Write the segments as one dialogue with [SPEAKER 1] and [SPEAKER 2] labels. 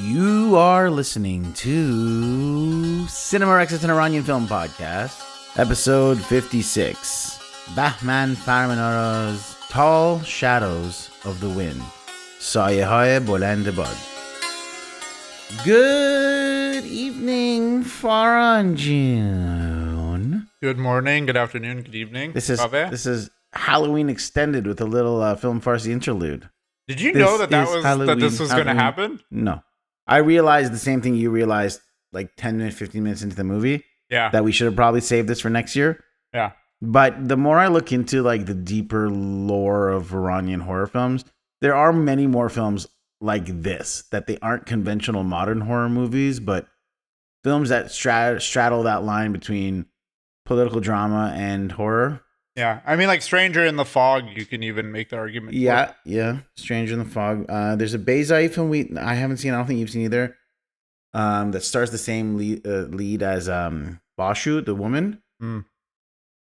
[SPEAKER 1] You are listening to Cinema Rex's and Iranian Film Podcast, episode 56. Bahman Farmanara's Tall Shadows of the Wind. Sayehay Boland Bad. Good evening, Faranjun.
[SPEAKER 2] Good morning, good afternoon, good evening.
[SPEAKER 1] This is Halloween extended with a little film farce interlude.
[SPEAKER 2] Did you know that this was going to happen?
[SPEAKER 1] No. I realized the same thing you realized like 10 minutes, 15 minutes into the movie.
[SPEAKER 2] Yeah.
[SPEAKER 1] That we should have probably saved this for next year.
[SPEAKER 2] Yeah.
[SPEAKER 1] But the more I look into like the deeper lore of Iranian horror films, there are many more films like this, that they aren't conventional modern horror movies, but films that straddle that line between political drama and horror.
[SPEAKER 2] Yeah. I mean, like Stranger in the Fog, you can even make the argument.
[SPEAKER 1] Yeah. Stranger in the Fog. There's a Beizai film I haven't seen. I don't think you've seen either. That stars the same lead as Bashu, the woman.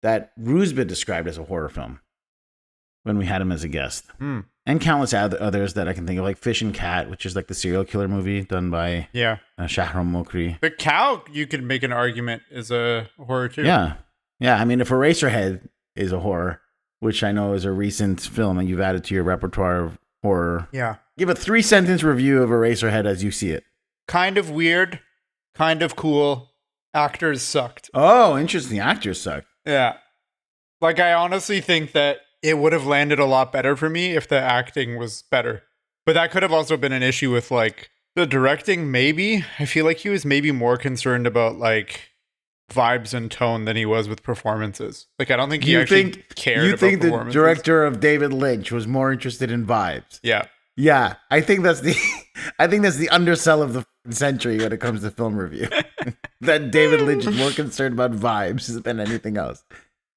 [SPEAKER 1] That Rusbeh described as a horror film when we had him as a guest. And countless others that I can think of, like Fish and Cat, which is like the serial killer movie done by Shahram Mokri.
[SPEAKER 2] The Cow, you could make an argument, is a horror too.
[SPEAKER 1] Yeah. I mean, if Eraserhead is a horror, which I know is a recent film that you've added to your repertoire of horror.
[SPEAKER 2] Yeah.
[SPEAKER 1] Give a 3-sentence review of Eraserhead as you see it.
[SPEAKER 2] Kind of weird, kind of cool. Actors sucked.
[SPEAKER 1] Oh, interesting. Actors sucked.
[SPEAKER 2] Yeah. Like, I honestly think that it would have landed a lot better for me if the acting was better. But that could have also been an issue with, like, the directing, maybe. I feel like he was maybe more concerned about, like, vibes and tone than he was with performances. Like, I don't think he cared about performances. You think the
[SPEAKER 1] director of David Lynch was more interested in vibes?
[SPEAKER 2] Yeah.
[SPEAKER 1] I think that's the undersell of the century when it comes to film review. That David Lynch is more concerned about vibes than anything else.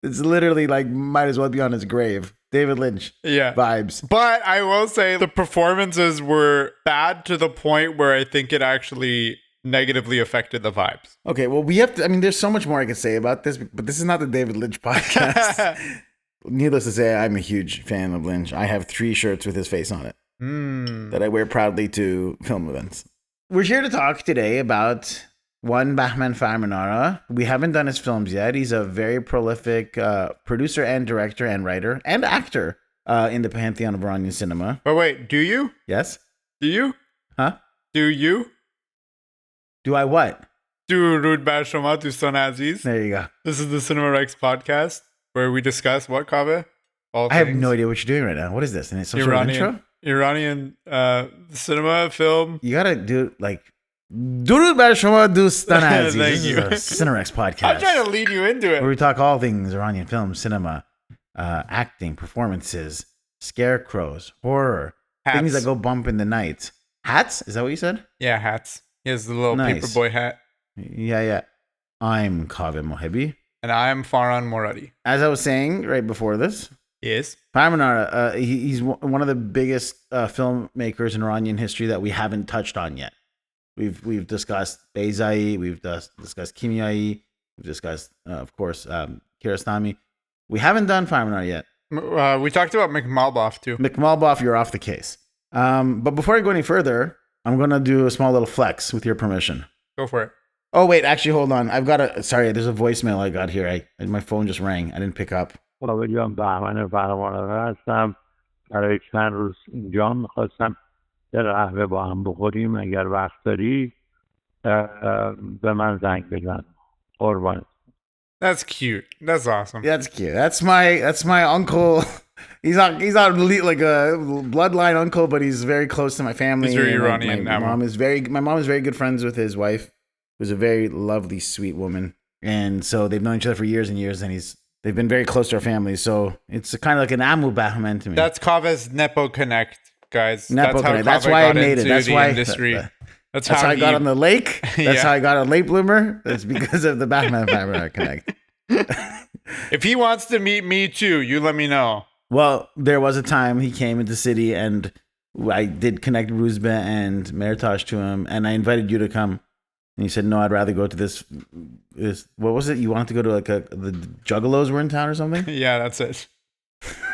[SPEAKER 1] It's literally like might as well be on his grave. David Lynch.
[SPEAKER 2] Yeah.
[SPEAKER 1] Vibes.
[SPEAKER 2] But I will say the performances were bad to the point where I think it actually negatively affected the vibes.
[SPEAKER 1] Okay, well, there's so much more I could say about this, but this is not the David Lynch podcast. Needless to say, I'm a huge fan of Lynch. I have 3 shirts with his face on it that I wear proudly to film events. We're here to talk today about one Bahman Farmanara. We haven't done his films yet. He's a very prolific producer and director and writer and actor in the pantheon of Iranian cinema.
[SPEAKER 2] But wait, do you?
[SPEAKER 1] Yes.
[SPEAKER 2] Do you?
[SPEAKER 1] Huh?
[SPEAKER 2] Do you?
[SPEAKER 1] Do I what?
[SPEAKER 2] Durud bar shoma dostan aziz.
[SPEAKER 1] There you go.
[SPEAKER 2] This is the Cinema Rex podcast where we discuss what, Kaveh?
[SPEAKER 1] I have no idea what you're doing right now. What is this? And it's some sort of intro?
[SPEAKER 2] Iranian cinema film.
[SPEAKER 1] You gotta do like Durud bar shoma dostan aziz.
[SPEAKER 2] Thank you.
[SPEAKER 1] This is a Cinema Rex podcast.
[SPEAKER 2] I'm trying to lead you into it.
[SPEAKER 1] Where we talk all things Iranian film, cinema, acting, performances, scarecrows, horror, things that go bump in the night. Hats? Is that what you said?
[SPEAKER 2] Yeah, hats. He has the little paperboy hat.
[SPEAKER 1] Yeah. I'm Kaveh Mohebi.
[SPEAKER 2] And I'm Farhan Moradi.
[SPEAKER 1] As I was saying right before this.
[SPEAKER 2] Yes.
[SPEAKER 1] Farmanara, he's one of the biggest filmmakers in Iranian history that we haven't touched on yet. We've discussed Beizai, we've discussed Kimyai, we've discussed, of course, Kiarostami. We haven't done Farmanara yet.
[SPEAKER 2] We talked about Mikmalbaf too.
[SPEAKER 1] Mikmalbaf, you're off the case. But before I go any further, I'm going to do a small little flex with your permission.
[SPEAKER 2] Go for it.
[SPEAKER 1] Oh, wait, actually, hold on. Sorry, there's a voicemail I got here. My phone just rang. I didn't pick up.
[SPEAKER 3] بهمن فرمانرا هستم. برای چند روز اینجا می‌خواستم یه قهوه با هم بخوریم. اگر وقت داری به من زنگ بزن. قربان.
[SPEAKER 2] That's cute. That's awesome.
[SPEAKER 1] That's cute. That's my uncle. He's not like a bloodline uncle, but he's very close to my family.
[SPEAKER 2] He's very Iranian.
[SPEAKER 1] My mom is very good friends with his wife, who's a very lovely, sweet woman. And so they've known each other for years and years, and they've been very close to our family. So it's kind of like an Amu Bahman to me.
[SPEAKER 2] That's Kaveh's Nepo Connect, guys.
[SPEAKER 1] Nepo Connect. That's why I made it. That's why
[SPEAKER 2] industry.
[SPEAKER 1] That's how I got on the lake. That's how I got a late bloomer. That's because of the Bahman Farmanara Connect.
[SPEAKER 2] If he wants to meet me too, you let me know.
[SPEAKER 1] Well, there was a time he came into the city and I did connect Rusbeh and Mertosh to him, and I invited you to come. And he said, no, I'd rather go to this, what was it? You wanted to go to like the Juggalos were in town or something?
[SPEAKER 2] Yeah, that's it.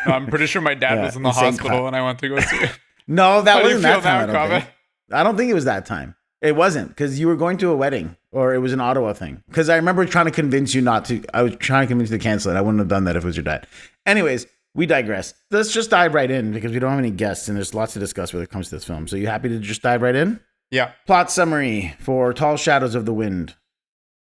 [SPEAKER 2] No, I'm pretty sure my dad was in the hospital and I went to go see it.
[SPEAKER 1] No, that wasn't that time, I don't think. I don't think it was that time. It wasn't, because you were going to a wedding, or it was an Ottawa thing. Because I remember trying to convince you not to. I was trying to convince you to cancel it. I wouldn't have done that if it was your dad. Anyways, we digress. Let's just dive right in, because we don't have any guests, and there's lots to discuss when it comes to this film. So you happy to just dive right in?
[SPEAKER 2] Yeah.
[SPEAKER 1] Plot summary for Tall Shadows of the Wind.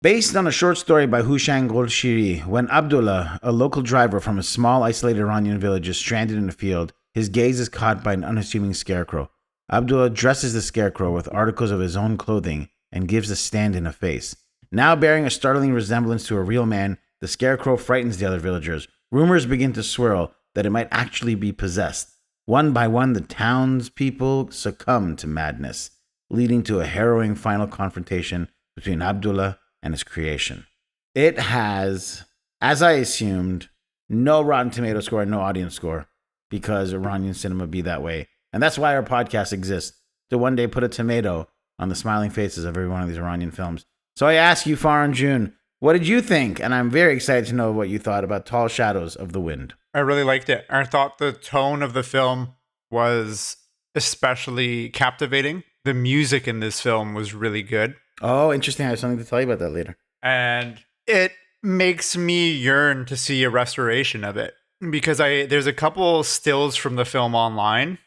[SPEAKER 1] Based on a short story by Hushan Golshiri, when Abdollah, a local driver from a small isolated Iranian village, is stranded in a field, his gaze is caught by an unassuming scarecrow. Abdullah dresses the scarecrow with articles of his own clothing and gives the stand-in a face. Now bearing a startling resemblance to a real man, the scarecrow frightens the other villagers. Rumors begin to swirl that it might actually be possessed. One by one, the townspeople succumb to madness, leading to a harrowing final confrontation between Abdullah and his creation. It has, as I assumed, no Rotten Tomato score and no audience score, because Iranian cinema be that way. And that's why our podcast exists, to one day put a tomato on the smiling faces of every one of these Iranian films. So I ask you, Far and June, what did you think? And I'm very excited to know what you thought about Tall Shadows of the Wind.
[SPEAKER 2] I really liked it. I thought the tone of the film was especially captivating. The music in this film was really good.
[SPEAKER 1] Oh, interesting. I have something to tell you about that later.
[SPEAKER 2] And it makes me yearn to see a restoration of it, because there's a couple stills from the film online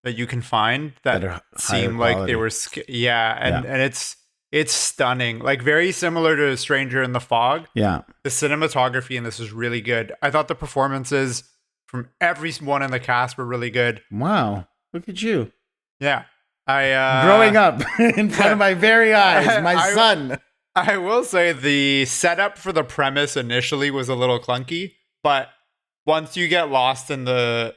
[SPEAKER 2] that you can find that seem like they were and it's stunning, like very similar to Stranger in the Fog.
[SPEAKER 1] Yeah,
[SPEAKER 2] the cinematography in this is really good. I thought the performances from everyone in the cast were really good.
[SPEAKER 1] Wow, look at you.
[SPEAKER 2] Yeah, I
[SPEAKER 1] growing up in front of my very eyes, my son.
[SPEAKER 2] I will say the setup for the premise initially was a little clunky, but once you get lost in the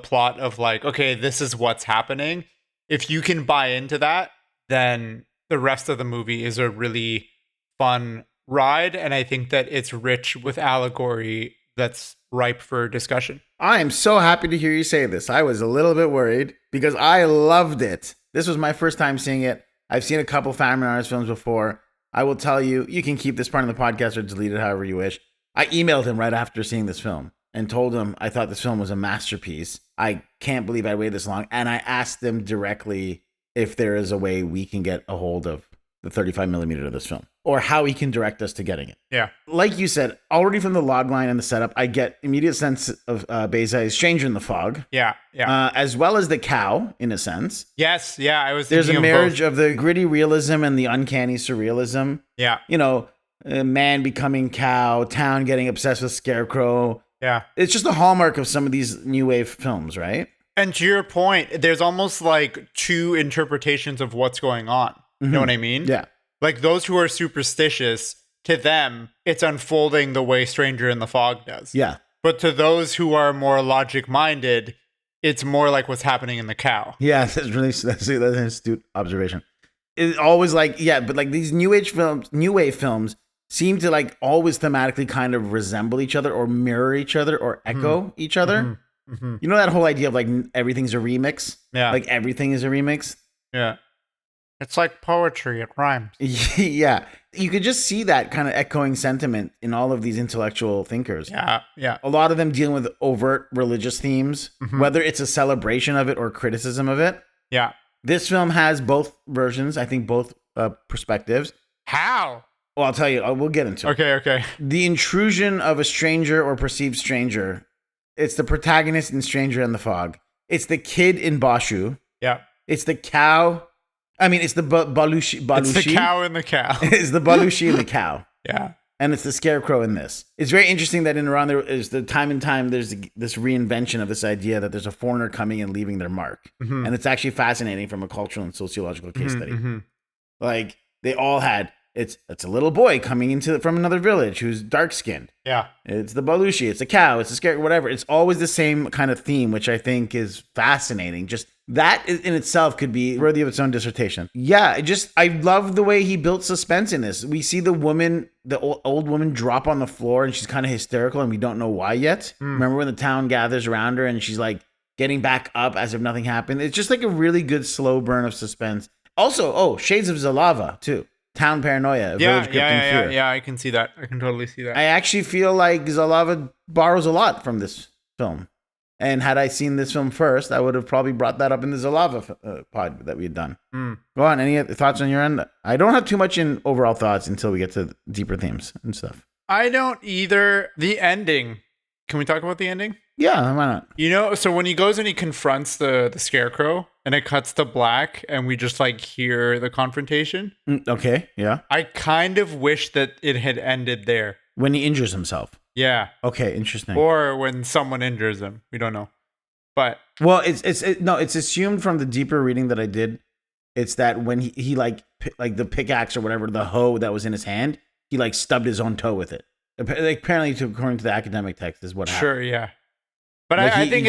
[SPEAKER 2] plot of like, okay, this is what's happening, if you can buy into that, then the rest of the movie is a really fun ride. And I think that it's rich with allegory that's ripe for discussion.
[SPEAKER 1] I am so happy to hear you say this. I was a little bit worried because I loved it. This was my first time seeing it. I've seen a couple Farmanara's films before. I will tell you, you can keep this part of the podcast or delete it however you wish. I emailed him right after seeing this film and told him I thought this film was a masterpiece. I can't believe I waited this long. And I asked them directly if there is a way we can get a hold of the 35 millimeter of this film, or how he can direct us to getting it.
[SPEAKER 2] Yeah.
[SPEAKER 1] Like you said, already from the log line and the setup, I get immediate sense of Beza's Stranger in the Fog.
[SPEAKER 2] Yeah.
[SPEAKER 1] As well as the cow, in a sense.
[SPEAKER 2] Yes. Yeah.
[SPEAKER 1] There's a marriage of the gritty realism and the uncanny surrealism.
[SPEAKER 2] Yeah.
[SPEAKER 1] You know, man becoming cow, town getting obsessed with scarecrow.
[SPEAKER 2] Yeah.
[SPEAKER 1] It's just a hallmark of some of these new wave films, right?
[SPEAKER 2] And to your point, there's almost like two interpretations of what's going on. You know what I mean?
[SPEAKER 1] Yeah.
[SPEAKER 2] Like those who are superstitious, to them, it's unfolding the way Stranger in the Fog does.
[SPEAKER 1] Yeah.
[SPEAKER 2] But to those who are more logic-minded, it's more like what's happening in the cow.
[SPEAKER 1] Yeah, that's an astute observation. It's always like, yeah, but like these new wave films seem to like always thematically kind of resemble each other or mirror each other or echo each other. You know that whole idea of like everything's a remix?
[SPEAKER 2] Yeah.
[SPEAKER 1] Like everything is a remix?
[SPEAKER 2] Yeah. It's like poetry, it rhymes.
[SPEAKER 1] Yeah. You could just see that kind of echoing sentiment in all of these intellectual thinkers.
[SPEAKER 2] Yeah.
[SPEAKER 1] A lot of them dealing with overt religious themes, whether it's a celebration of it or criticism of it.
[SPEAKER 2] Yeah.
[SPEAKER 1] This film has both versions, I think both perspectives.
[SPEAKER 2] How?
[SPEAKER 1] Well, I'll tell you, we'll get into it.
[SPEAKER 2] Okay.
[SPEAKER 1] The intrusion of a stranger or perceived stranger. It's the protagonist in Stranger in the Fog. It's the kid in Bashu.
[SPEAKER 2] Yeah.
[SPEAKER 1] It's the cow. I mean, it's the Balushi.
[SPEAKER 2] It's the cow and the cow.
[SPEAKER 1] It's the Balushi and the cow.
[SPEAKER 2] Yeah.
[SPEAKER 1] And it's the scarecrow in this. It's very interesting that in Iran, there is the time and time, there's this reinvention of this idea that there's a foreigner coming and leaving their mark. And it's actually fascinating from a cultural and sociological case study. Like, they all had, it's a little boy coming from another village who's dark-skinned.
[SPEAKER 2] Yeah.
[SPEAKER 1] It's the Balushi, it's a cow, it's a scarecrow, whatever. It's always the same kind of theme, which I think is fascinating. Just that in itself could be worthy of its own dissertation. Yeah, I love the way he built suspense in this. We see the woman, the old woman drop on the floor and she's kind of hysterical and we don't know why yet. Remember when the town gathers around her and she's like getting back up as if nothing happened? It's just like a really good slow burn of suspense. Also, shades of Zalava too. Town paranoia. Village fear.
[SPEAKER 2] Yeah, I can see that. I can totally see that.
[SPEAKER 1] I actually feel like Zalava borrows a lot from this film. And had I seen this film first, I would have probably brought that up in the Zalava pod that we had done. Go on. Any thoughts on your end? I don't have too much in overall thoughts until we get to deeper themes and stuff.
[SPEAKER 2] I don't either. The ending. Can we talk about the ending?
[SPEAKER 1] Yeah, why not?
[SPEAKER 2] You know, so when he goes and he confronts the scarecrow and it cuts to black and we just like hear the confrontation.
[SPEAKER 1] Okay, yeah.
[SPEAKER 2] I kind of wish that it had ended there.
[SPEAKER 1] When he injures himself.
[SPEAKER 2] Yeah.
[SPEAKER 1] Okay, interesting.
[SPEAKER 2] Or when someone injures him. We don't know. But
[SPEAKER 1] well, it's assumed from the deeper reading that I did. It's that when he like the pickaxe or whatever, the hoe that was in his hand, he like stubbed his own toe with it. Apparently, according to the academic text, is what happened.
[SPEAKER 2] Sure, yeah. But
[SPEAKER 1] like
[SPEAKER 2] I think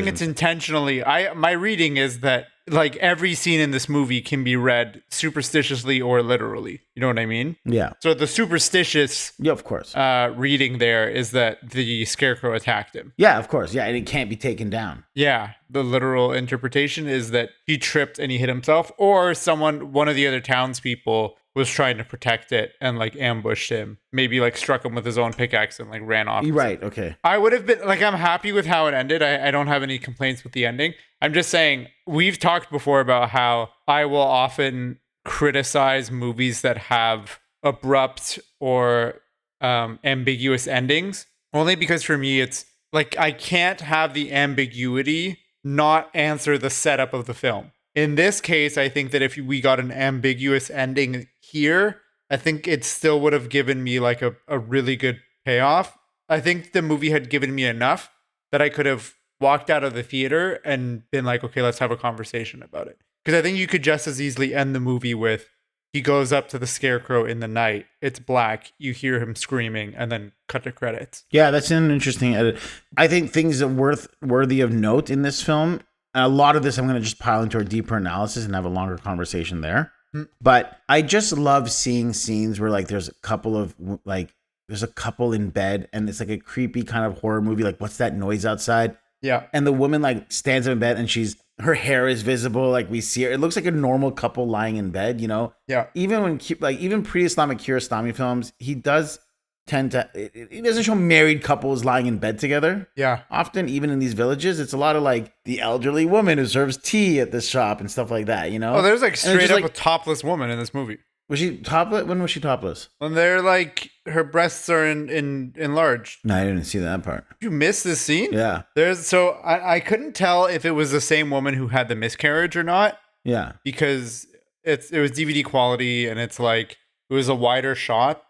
[SPEAKER 2] it's intentionally. My reading is that like every scene in this movie can be read superstitiously or literally. You know what I mean?
[SPEAKER 1] Yeah.
[SPEAKER 2] So the superstitious,
[SPEAKER 1] yeah, of course,
[SPEAKER 2] reading there is that the scarecrow attacked him.
[SPEAKER 1] Yeah, of course, yeah, and it can't be taken down.
[SPEAKER 2] Yeah, the literal interpretation is that he tripped and he hit himself, or one of the other townspeople was trying to protect it and like ambushed him, maybe like struck him with his own pickaxe and like ran off.
[SPEAKER 1] Right, okay.
[SPEAKER 2] I would have been like, I'm happy with how it ended. I don't have any complaints with the ending. I'm just saying, we've talked before about how I will often criticize movies that have abrupt or ambiguous endings, only because for me, it's like, I can't have the ambiguity not answer the setup of the film. In this case, I think that if we got an ambiguous ending here, I think it still would have given me like a really good payoff. I think the movie had given me enough that I could have walked out of the theater and been like, okay, let's have a conversation about it. Because I think you could just as easily end the movie with, he goes up to the scarecrow in the night, it's black, you hear him screaming, and then cut to credits.
[SPEAKER 1] Yeah, that's an interesting edit. I think things that worthy of note in this film, a lot of this I'm going to just pile into a deeper analysis and have a longer conversation there. But I just love seeing scenes where like there's a couple in bed and it's like a creepy kind of horror movie. Like, what's that noise outside?
[SPEAKER 2] Yeah.
[SPEAKER 1] And the woman like stands up in bed and her hair is visible. Like we see her. It looks like a normal couple lying in bed, you know?
[SPEAKER 2] Yeah.
[SPEAKER 1] Even even pre-Islamic Kiarostami films, he does tend to, it doesn't show married couples lying in bed together.
[SPEAKER 2] Yeah.
[SPEAKER 1] Often, even in these villages, it's a lot of like the elderly woman who serves tea at this shop and stuff like that, you know?
[SPEAKER 2] Oh, there's like straight up a topless woman in this movie.
[SPEAKER 1] Was she topless? When was she topless?
[SPEAKER 2] When they're like, her breasts are enlarged.
[SPEAKER 1] No, I didn't see that part.
[SPEAKER 2] Did you miss this scene?
[SPEAKER 1] Yeah.
[SPEAKER 2] I couldn't tell if it was the same woman who had the miscarriage or not.
[SPEAKER 1] Yeah.
[SPEAKER 2] Because it was DVD quality and it's like, it was a wider shot.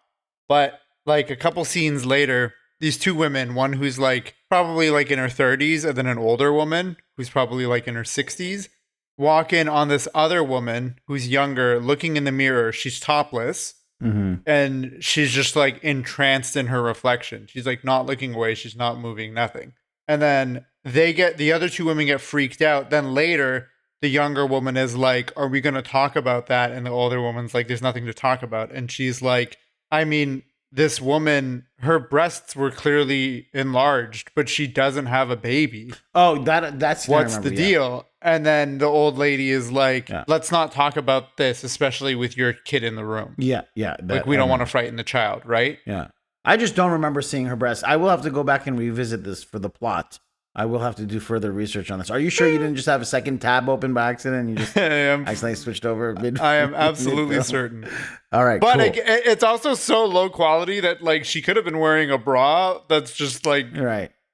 [SPEAKER 2] But like a couple scenes later, these two women, one who's like probably like in her 30s and then an older woman who's probably like in her 60s, walk in on this other woman who's younger, looking in the mirror. She's topless. Mm-hmm. And she's just like entranced in her reflection. She's like not looking away. She's not moving, nothing. And then the other two women get freaked out. Then later, the younger woman is like, are we going to talk about that? And the older woman's like, there's nothing to talk about. And she's like, I mean, this woman, her breasts were clearly enlarged, but she doesn't have a baby.
[SPEAKER 1] Oh, that's
[SPEAKER 2] what's the deal? And then the old lady is like, let's not talk about this, especially with your kid in the room.
[SPEAKER 1] Yeah.
[SPEAKER 2] Like, we don't want to frighten the child, right?
[SPEAKER 1] Yeah. I just don't remember seeing her breasts. I will have to go back and revisit this for the plot. I will have to do further research on this. Are you sure you didn't just have a second tab open by accident and you just accidentally switched over?
[SPEAKER 2] I am absolutely certain.
[SPEAKER 1] All right,
[SPEAKER 2] but
[SPEAKER 1] cool.
[SPEAKER 2] It's also so low quality that like she could have been wearing a bra that's just like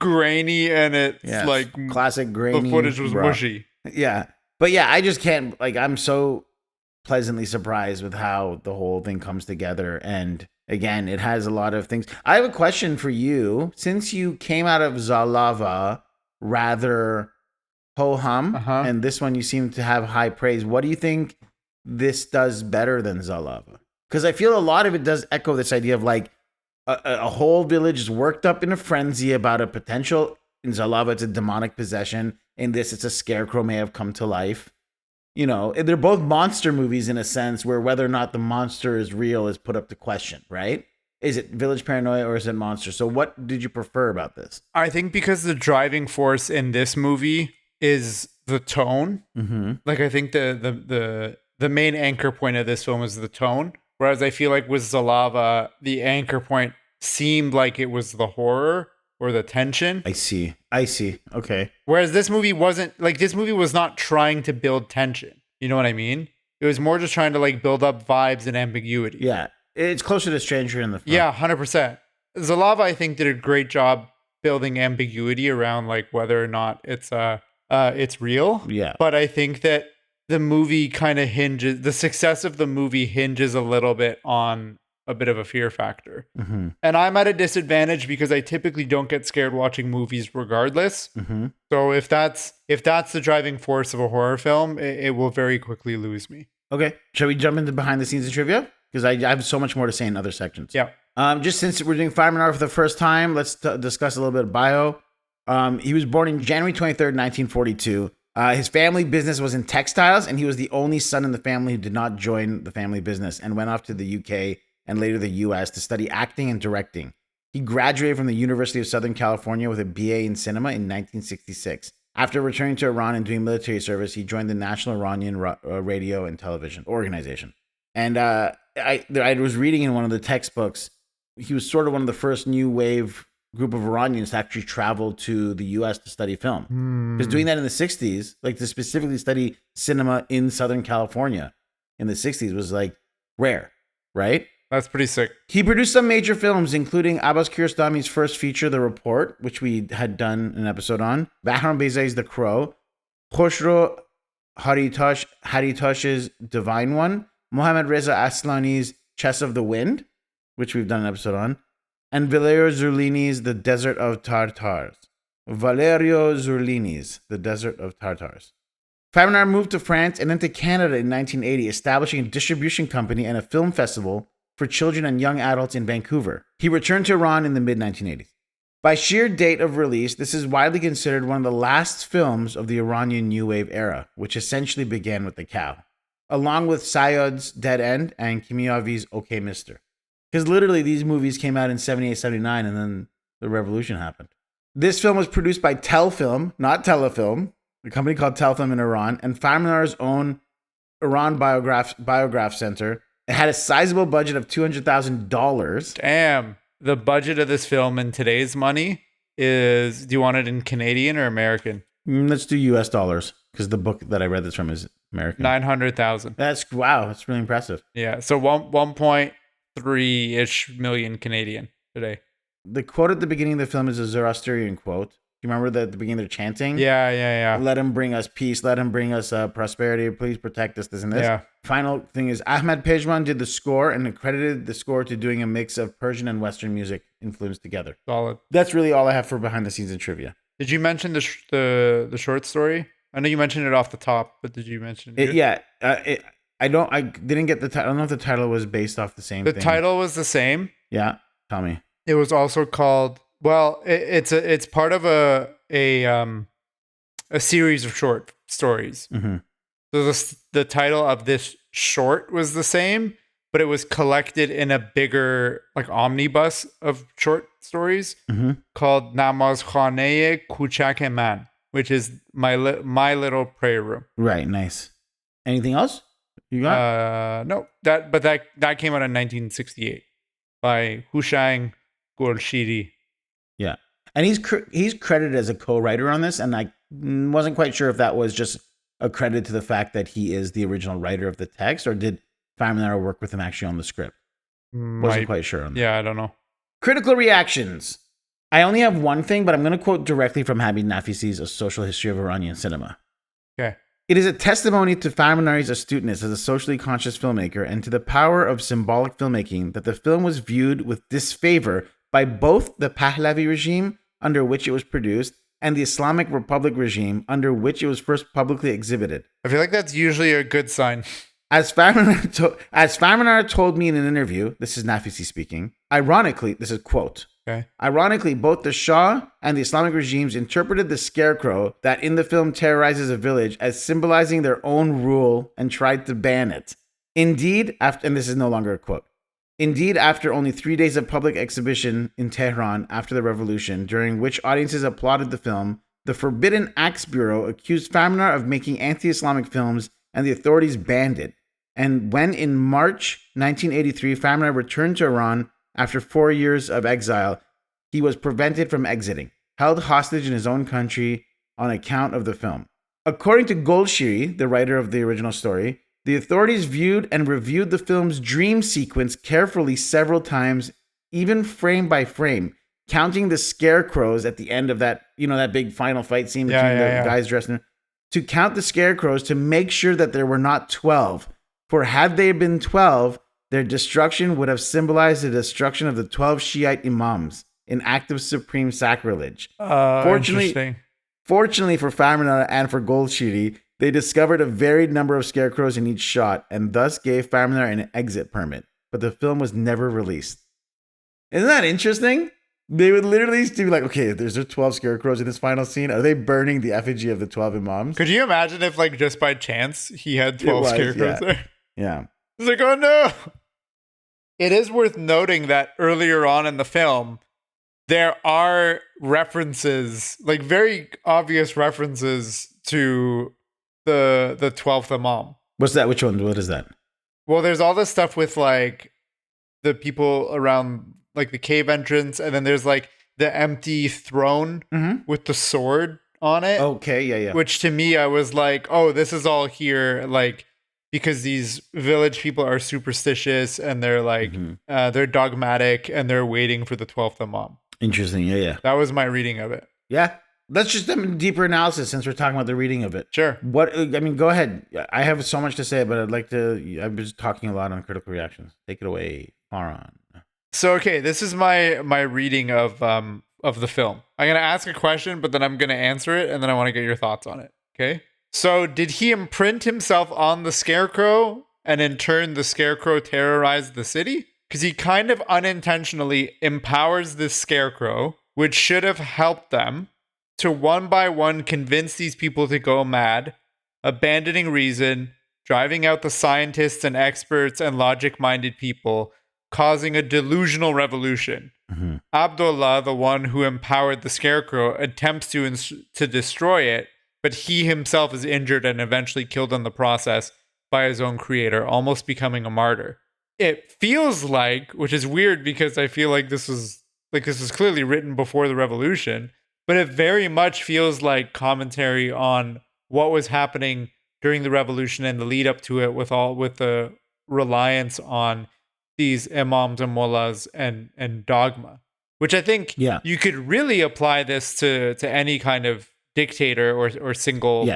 [SPEAKER 2] grainy and it's like
[SPEAKER 1] classic grainy.
[SPEAKER 2] The footage was mushy.
[SPEAKER 1] Yeah, but yeah, I just can't. Like, I'm so pleasantly surprised with how the whole thing comes together. And again, it has a lot of things. I have a question for you. Since you came out of Zalava rather ho-hum, and this one you seem to have high praise, what do you think this does better than Zalava? Because I feel a lot of it does echo this idea of like a whole village is worked up in a frenzy about a potential. In Zalava, it's a demonic possession. In this, it's a scarecrow may have come to life. You know, they're both monster movies in a sense where whether or not the monster is real is put up to question, right? Is it village paranoia or is it monster? So what did you prefer about this?
[SPEAKER 2] I think because the driving force in this movie is the tone. Mm-hmm. Like, I think the main anchor point of this film is the tone. Whereas I feel like with Zalava, the anchor point seemed like it was the horror. or the tension.
[SPEAKER 1] I see. Okay.
[SPEAKER 2] Whereas this movie wasn't like this movie was not trying to build tension. You know what I mean? It was more just trying to like build up vibes and ambiguity.
[SPEAKER 1] Yeah. It's closer to Stranger in the Front.
[SPEAKER 2] Yeah, 100%. Zalava, I think, did a great job building ambiguity around like whether or not it's real.
[SPEAKER 1] Yeah.
[SPEAKER 2] But I think that the movie kind of hinges, the success of the movie hinges a little bit on a bit of a fear factor.
[SPEAKER 1] Mm-hmm.
[SPEAKER 2] And I'm at a disadvantage because I typically don't get scared watching movies regardless.
[SPEAKER 1] Mm-hmm.
[SPEAKER 2] So if that's the driving force of a horror film, it will very quickly lose me.
[SPEAKER 1] Okay. Shall we jump into behind the scenes and trivia? Because I have so much more to say in other sections.
[SPEAKER 2] Yeah.
[SPEAKER 1] Just since we're doing Farmanara for the first time, let's discuss a little bit of bio. He was born in January 23rd, 1942. His family business was in textiles, and he was the only son in the family who did not join the family business and went off to the UK and later the US to study acting and directing. He graduated from the University of Southern California with a BA in cinema in 1966. After returning to Iran and doing military service, he joined the National Iranian Radio and Television Organization. And I was reading in one of the textbooks, he was sort of one of the first new wave group of Iranians to actually travel to the US to study film. Because doing that in the 60s, like to specifically study cinema in Southern California in the 60s was like rare, right?
[SPEAKER 2] That's pretty sick.
[SPEAKER 1] He produced some major films, including Abbas Kiarostami's first feature, The Report, which we had done an episode on, Bahram Beyzai's The Crow, Khoshro Haritosh's Divine One, Mohammad Reza Aslani's Chess of the Wind, which we've done an episode on, and Valerio Zurlini's The Desert of Tartars. Farmanara moved to France and then to Canada in 1980, establishing a distribution company and a film festival for children and young adults in Vancouver. He returned to Iran in the mid-1980s. By sheer date of release, this is widely considered one of the last films of the Iranian New Wave era, which essentially began with The Cow, along with Sayod's Dead End and Kimiavi's OK Mister. Because literally these movies came out in 78, 79, and then the revolution happened. This film was produced by Telfilm, not Telefilm, a company called Telfilm in Iran, and Farmanara's own Iran Biograph Center. It had a sizable budget of $200,000.
[SPEAKER 2] Damn. The budget of this film in today's money is, do you want it in Canadian or American?
[SPEAKER 1] Let's do US dollars, because the book that I read this from is American.
[SPEAKER 2] 900,000.
[SPEAKER 1] That's really impressive.
[SPEAKER 2] Yeah, so 1.3-ish million Canadian today.
[SPEAKER 1] The quote at the beginning of the film is a Zoroastrian quote. You remember that at the beginning they're chanting?
[SPEAKER 2] Yeah.
[SPEAKER 1] Let him bring us peace. Let him bring us prosperity. Please protect us, this and this.
[SPEAKER 2] Yeah.
[SPEAKER 1] Final thing is Ahmed Pejman did the score and accredited the score to doing a mix of Persian and Western music influenced together.
[SPEAKER 2] Solid.
[SPEAKER 1] That's really all I have for behind the scenes and trivia.
[SPEAKER 2] Did you mention the short story? I know you mentioned it off the top, but did you mention it?
[SPEAKER 1] I didn't get the title. I don't know if the title was based off the same thing.
[SPEAKER 2] The title was the same.
[SPEAKER 1] Yeah. Tell me.
[SPEAKER 2] It was also called, well, it's part of a series of short stories.
[SPEAKER 1] Mm-hmm.
[SPEAKER 2] So the title of this short was the same, but it was collected in a bigger like omnibus of short stories called Namazkhane Kuchak Man, which is my little prayer room.
[SPEAKER 1] Right. Nice. Anything else you got?
[SPEAKER 2] No. That came out in 1968 by Hushang Golshiri.
[SPEAKER 1] Yeah. And he's credited as a co-writer on this, and I wasn't quite sure if that was just a credit to the fact that he is the original writer of the text, or did Farmanara work with him actually on the script? Wasn't quite sure on that.
[SPEAKER 2] Yeah, I don't know.
[SPEAKER 1] Critical reactions. I only have one thing, but I'm going to quote directly from Hamid Nafisi's A Social History of Iranian Cinema.
[SPEAKER 2] Okay.
[SPEAKER 1] It is a testimony to Farmanari's astuteness as a socially conscious filmmaker and to the power of symbolic filmmaking that the film was viewed with disfavor by both the Pahlavi regime under which it was produced and the Islamic Republic regime under which it was first publicly exhibited.
[SPEAKER 2] I feel like that's usually a good sign.
[SPEAKER 1] As Farmanara told me in an interview, this is Nafisi speaking, ironically, this is quote,
[SPEAKER 2] okay.
[SPEAKER 1] Ironically, both the Shah and the Islamic regimes interpreted the scarecrow that in the film terrorizes a village as symbolizing their own rule and tried to ban it. Indeed, and this is no longer a quote, indeed, after only 3 days of public exhibition in Tehran after the revolution, during which audiences applauded the film, the Forbidden Acts Bureau accused Farmanara of making anti-Islamic films and the authorities banned it. And when in March 1983, Farmanara returned to Iran after 4 years of exile, he was prevented from exiting, held hostage in his own country on account of the film. According to Golshiri, the writer of the original story, the authorities viewed and reviewed the film's dream sequence carefully several times, even frame by frame, counting the scarecrows at the end of that, that big final fight scene between the guys dressed in, to count the scarecrows to make sure that there were not 12. For had they been 12, their destruction would have symbolized the destruction of the 12 Shiite imams, an act of supreme sacrilege. Fortunately for Farmanara and for Golshiri, they discovered a varied number of scarecrows in each shot and thus gave Farmanara an exit permit. But the film was never released. Isn't that interesting? They would literally be like, okay, there's 12 scarecrows in this final scene. Are they burning the effigy of the 12 imams?
[SPEAKER 2] Could you imagine if, like, just by chance he had 12 scarecrows there?
[SPEAKER 1] Yeah.
[SPEAKER 2] It's like, oh no. It is worth noting that earlier on in the film, there are references, like very obvious references to the 12th imam.
[SPEAKER 1] What's that? Which one? What is that?
[SPEAKER 2] Well, there's all this stuff with, like, the people around, like, the cave entrance, and then there's, like, the empty throne with the sword on it.
[SPEAKER 1] Okay, yeah.
[SPEAKER 2] Which to me, I was like, oh, this is all here, like, because these village people are superstitious and they're like, they're dogmatic and they're waiting for the 12th imam.
[SPEAKER 1] Interesting, yeah.
[SPEAKER 2] That was my reading of it.
[SPEAKER 1] Yeah. Let's just do a deeper analysis since we're talking about the reading of it.
[SPEAKER 2] Sure.
[SPEAKER 1] Go ahead. I have so much to say, but I've been talking a lot on critical reactions. Take it away, Farhan.
[SPEAKER 2] So, okay, this is my reading of the film. I'm going to ask a question, but then I'm going to answer it, and then I want to get your thoughts on it, okay? So, did he imprint himself on the scarecrow, and in turn, the scarecrow terrorized the city? Because he kind of unintentionally empowers this scarecrow, which should have helped them, to one by one convince these people to go mad, abandoning reason, driving out the scientists and experts and logic-minded people, causing a delusional revolution. Abdollah, the one who empowered the scarecrow, attempts to destroy it, but he himself is injured and eventually killed in the process by his own creator, almost becoming a martyr. It feels like, which is weird because I feel like this was clearly written before the revolution, but it very much feels like commentary on what was happening during the revolution and the lead up to it, with the reliance on these imams and mullahs and dogma, which I think you could really apply this to any kind of dictator or single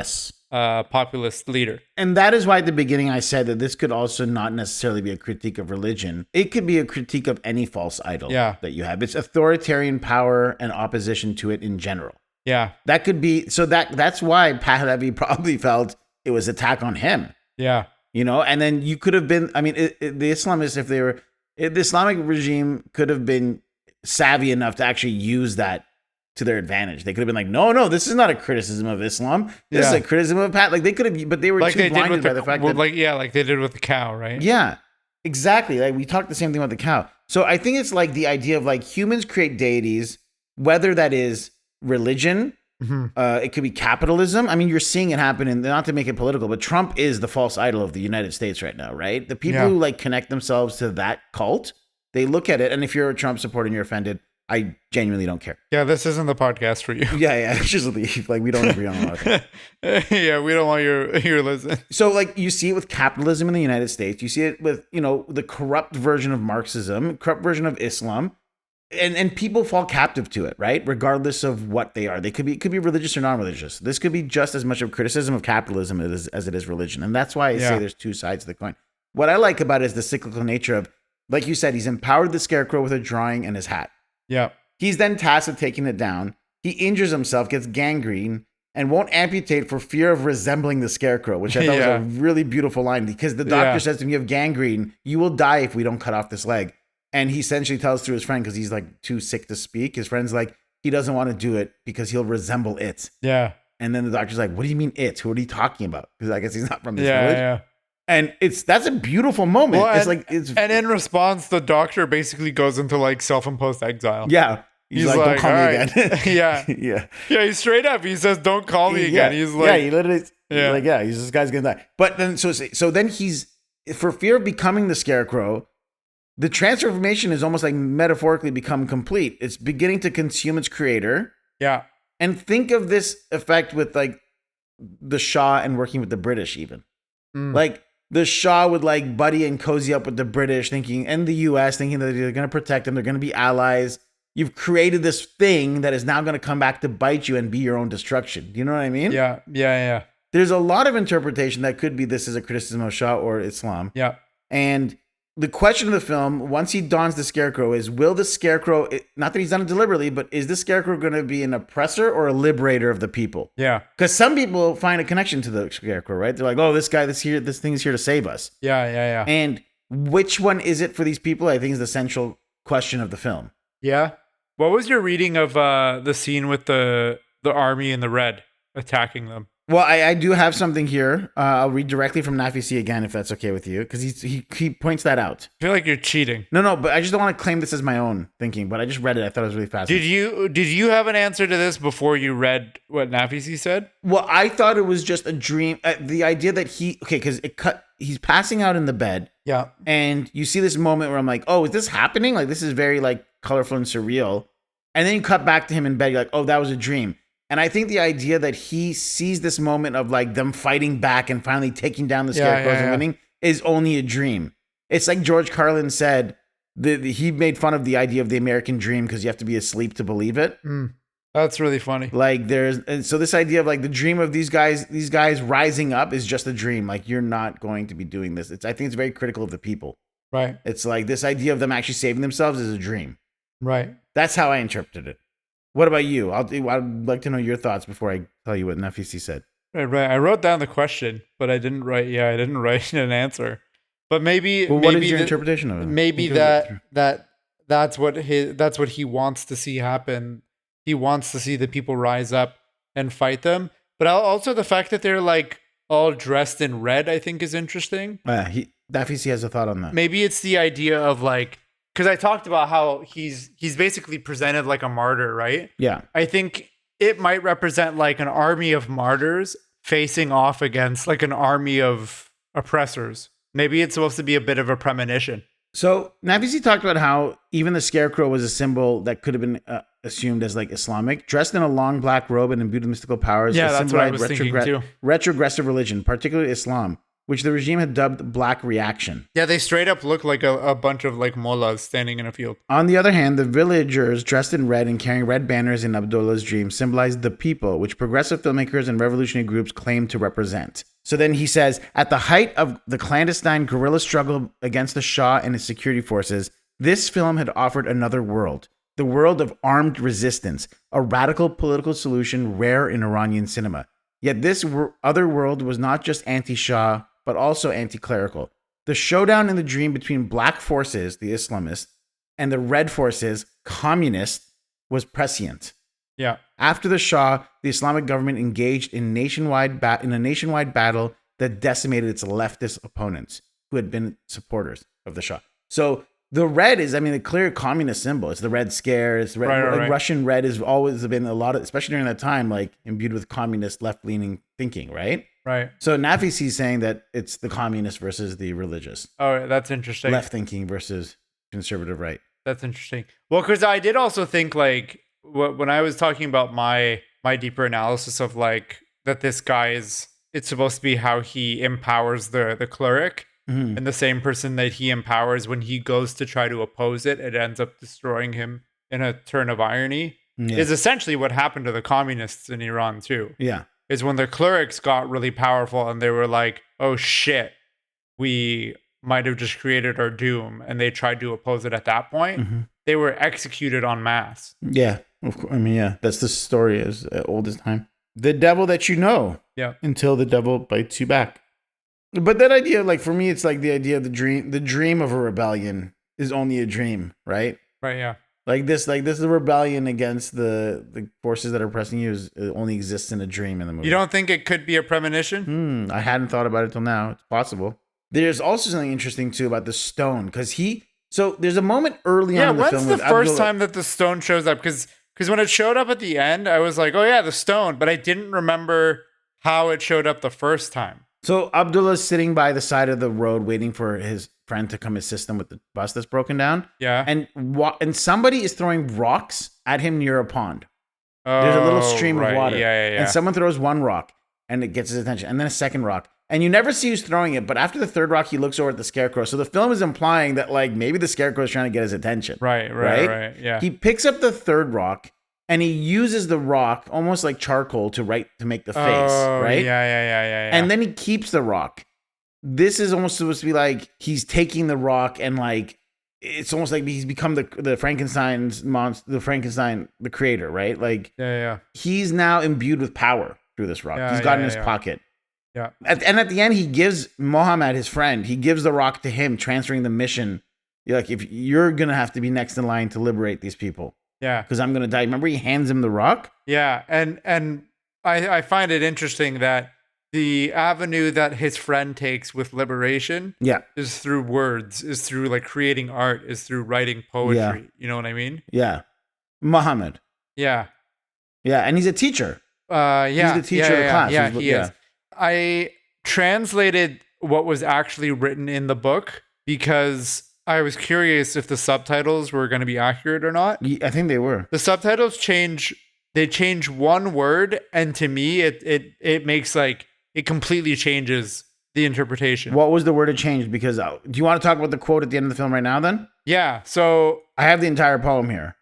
[SPEAKER 2] populist leader.
[SPEAKER 1] And that is why at the beginning I said that this could also not necessarily be a critique of religion. It could be a critique of any false idol that you have. It's authoritarian power and opposition to it in general.
[SPEAKER 2] Yeah.
[SPEAKER 1] That could be, so that's why Pahlavi probably felt it was attack on him.
[SPEAKER 2] Yeah.
[SPEAKER 1] And then you could have been, the Islamists, the Islamic regime could have been savvy enough to actually use that to their advantage. They could have been like, no, this is not a criticism of Islam. This is a criticism of Pat. Like they could have, but they were too blinded by the fact that,
[SPEAKER 2] like they did with the cow, right?
[SPEAKER 1] Yeah, exactly. Like we talked the same thing about the cow. So I think it's like the idea of like humans create deities, whether that is religion, it could be capitalism. I mean, you're seeing it happen, and not to make it political, but Trump is the false idol of the United States right now, right? The people who like connect themselves to that cult, they look at it, and if you're a Trump supporter and you're offended, I genuinely don't care.
[SPEAKER 2] Yeah, this isn't the podcast for you.
[SPEAKER 1] Yeah, just leave. Like we don't agree on a lot of things.
[SPEAKER 2] Yeah, we don't want your listen.
[SPEAKER 1] So like you see it with capitalism in the United States, you see it with the corrupt version of Marxism, corrupt version of Islam. And people fall captive to it, right? Regardless of what they are. It could be religious or non-religious. This could be just as much of criticism of capitalism as it is religion. And that's why I say there's two sides of the coin. What I like about it is the cyclical nature of, like you said, he's empowered the scarecrow with a drawing and his hat. Yeah. He's then tasked with taking it down. He injures himself, gets gangrene, and won't amputate for fear of resembling the scarecrow, which I thought was a really beautiful line, because the doctor says to him, you have gangrene. You will die if we don't cut off this leg. And he essentially tells through his friend, because he's like too sick to speak. His friend's like, he doesn't want to do it because he'll resemble it. Yeah. And then the doctor's like, what do you mean it? Who are you talking about? Because I guess he's not from this village. Yeah. And that's a beautiful moment. Well,
[SPEAKER 2] and in response, the doctor basically goes into like self-imposed exile.
[SPEAKER 1] Yeah. He's like, don't call me again.
[SPEAKER 2] Yeah. He's straight up. He says, don't call me again. He's like,
[SPEAKER 1] he literally, like, this guy's going to die. But then, so then he's, for fear of becoming the scarecrow, the transformation is almost like metaphorically become complete. It's beginning to consume its creator.
[SPEAKER 2] Yeah.
[SPEAKER 1] And think of this effect with like the Shah and working with the British even. Like the Shah would like buddy and cozy up with the British thinking, and the US thinking that they're going to protect them. They're going to be allies. You've created this thing that is now going to come back to bite you and be your own destruction. Do you know what I mean?
[SPEAKER 2] Yeah.
[SPEAKER 1] There's a lot of interpretation that could be this is a criticism of Shah or Islam.
[SPEAKER 2] Yeah.
[SPEAKER 1] And the question of the film, once he dons the scarecrow, is will the scarecrow, not that he's done it deliberately, but is the scarecrow going to be an oppressor or a liberator of the people?
[SPEAKER 2] Yeah.
[SPEAKER 1] Because some people find a connection to the scarecrow, right? They're like, oh, this thing is here to save us.
[SPEAKER 2] Yeah.
[SPEAKER 1] And which one is it for these people? I think is the central question of the film.
[SPEAKER 2] Yeah. What was your reading of the scene with the army in the red attacking them?
[SPEAKER 1] Well, I do have something here. I'll read directly from Nafisi again, if that's okay with you, because he points that out.
[SPEAKER 2] I feel like you're cheating.
[SPEAKER 1] No, but I just don't want to claim this as my own thinking, but I just read it. I thought it was really fascinating.
[SPEAKER 2] Did you have an answer to this before you read what Nafisi said?
[SPEAKER 1] Well, I thought it was just a dream. The idea that because he's passing out in the bed.
[SPEAKER 2] Yeah.
[SPEAKER 1] And you see this moment where I'm like, oh, is this happening? Like, this is very like colorful and surreal. And then you cut back to him in bed. You're like, oh, that was a dream. And I think the idea that he sees this moment of like them fighting back and finally taking down the scarecrows and winning is only a dream. It's like George Carlin said, he made fun of the idea of the American dream because you have to be asleep to believe it.
[SPEAKER 2] That's really funny.
[SPEAKER 1] Like so this idea of like the dream of these guys rising up is just a dream. Like you're not going to be doing this. I think it's very critical of the people.
[SPEAKER 2] Right.
[SPEAKER 1] It's like this idea of them actually saving themselves is a dream.
[SPEAKER 2] Right.
[SPEAKER 1] That's how I interpreted it. What about you? I'd like to know your thoughts before I tell you what Nafisi said.
[SPEAKER 2] Right. I wrote down the question, but I didn't write an answer. But maybe.
[SPEAKER 1] Well, what is your interpretation of it?
[SPEAKER 2] Maybe that's what he wants to see happen. He wants to see the people rise up and fight them. But also the fact that they're like all dressed in red, I think, is interesting.
[SPEAKER 1] Nafisi has a thought on that.
[SPEAKER 2] Maybe it's the idea of like. Because I talked about how he's basically presented like a martyr, right?
[SPEAKER 1] Yeah.
[SPEAKER 2] I think it might represent like an army of martyrs facing off against like an army of oppressors. Maybe it's supposed to be a bit of a premonition.
[SPEAKER 1] So Nafisi talked about how even the scarecrow was a symbol that could have been assumed as like Islamic, dressed in a long black robe and imbued with mystical powers.
[SPEAKER 2] Yeah, that's what I was thinking too.
[SPEAKER 1] Retrogressive religion, particularly Islam, which the regime had dubbed Black Reaction.
[SPEAKER 2] Yeah, they straight up look like a bunch of like mullahs standing in a field.
[SPEAKER 1] On the other hand, the villagers dressed in red and carrying red banners in Abdullah's dream symbolized the people, which progressive filmmakers and revolutionary groups claim to represent. So then he says, at the height of the clandestine guerrilla struggle against the Shah and his security forces, this film had offered another world, the world of armed resistance, a radical political solution rare in Iranian cinema. Yet this other world was not just anti-Shah, but also anti-clerical. The showdown in the dream between black forces, the Islamists, and the red forces, communists, was prescient.
[SPEAKER 2] Yeah.
[SPEAKER 1] After the Shah, the Islamic government engaged in a nationwide battle that decimated its leftist opponents, who had been supporters of the Shah. So the red is, a clear communist symbol. It's the Red Scare. It's red.
[SPEAKER 2] Right.
[SPEAKER 1] Russian red has always been a lot of, especially during that time, like imbued with communist left-leaning thinking, right?
[SPEAKER 2] Right.
[SPEAKER 1] So Nafisi's saying that it's the communist versus the religious.
[SPEAKER 2] Oh, that's interesting.
[SPEAKER 1] Left thinking versus conservative right.
[SPEAKER 2] That's interesting. Well, because I did also think like when I was talking about my deeper analysis of like that this guy it's supposed to be how he empowers the cleric, and the same person that he empowers when he goes to try to oppose it ends up destroying him in a turn of irony. Is essentially what happened to the communists in Iran too.
[SPEAKER 1] Yeah.
[SPEAKER 2] Is when the clerics got really powerful and they were like, oh shit, we might have just created our doom, and they tried to oppose it at that point. They were executed en masse.
[SPEAKER 1] Yeah. Of course. That's the story as old as time. The devil that you know.
[SPEAKER 2] Yeah.
[SPEAKER 1] Until the devil bites you back. But that idea, like for me, it's like the idea of the dream of a rebellion is only a dream, right?
[SPEAKER 2] Right, yeah.
[SPEAKER 1] Like this is a rebellion against the forces that are oppressing you it only exists in a dream in the movie.
[SPEAKER 2] You don't think it could be a premonition?
[SPEAKER 1] I hadn't thought about it till now. It's possible. There's also something interesting too about the stone, because so there's a moment early on in the film.
[SPEAKER 2] Yeah, when's the first time that the stone shows up? Because when it showed up at the end, I was like, oh yeah, the stone, but I didn't remember how it showed up the first time.
[SPEAKER 1] So Abdullah's sitting by the side of the road waiting for friend to come assist him with the bus that's broken down.
[SPEAKER 2] Yeah.
[SPEAKER 1] And somebody is throwing rocks at him near a pond. There's a little stream of water.
[SPEAKER 2] Yeah.
[SPEAKER 1] And someone throws one rock and it gets his attention. And then a second rock. And you never see who's throwing it. But after the third rock, he looks over at the scarecrow. So the film is implying that like maybe the scarecrow is trying to get his attention.
[SPEAKER 2] Right. Yeah.
[SPEAKER 1] He picks up the third rock and he uses the rock almost like charcoal to make the face. Right?
[SPEAKER 2] Yeah.
[SPEAKER 1] And then he keeps the rock. This is almost supposed to be like he's taking the rock and like it's almost like he's become the Frankenstein's monster, the creator, right? Like he's now imbued with power through this rock. He's got it in his pocket.
[SPEAKER 2] Yeah.
[SPEAKER 1] And at the end, he gives Mohammed, his friend, he gives the rock to him, transferring the mission. Like, if you're gonna have to be next in line to liberate these people.
[SPEAKER 2] Yeah.
[SPEAKER 1] Because I'm gonna die. Remember, he hands him the rock.
[SPEAKER 2] Yeah, and I find it interesting that the avenue that his friend takes with liberation is through words, is through like creating art, is through writing poetry.
[SPEAKER 1] Yeah.
[SPEAKER 2] You know what I mean?
[SPEAKER 1] Yeah. Muhammad.
[SPEAKER 2] Yeah.
[SPEAKER 1] Yeah, and he's a teacher.
[SPEAKER 2] Yeah.
[SPEAKER 1] He's the teacher of the class.
[SPEAKER 2] Yeah, he is. I translated what was actually written in the book because I was curious if the subtitles were going to be accurate or not.
[SPEAKER 1] I think they were.
[SPEAKER 2] The subtitles change one word, and to me, it makes like, it completely changes the interpretation.
[SPEAKER 1] What was the word it changed? Because do you want to talk about the quote at the end of the film right now then?
[SPEAKER 2] Yeah. So
[SPEAKER 1] I have the entire poem here.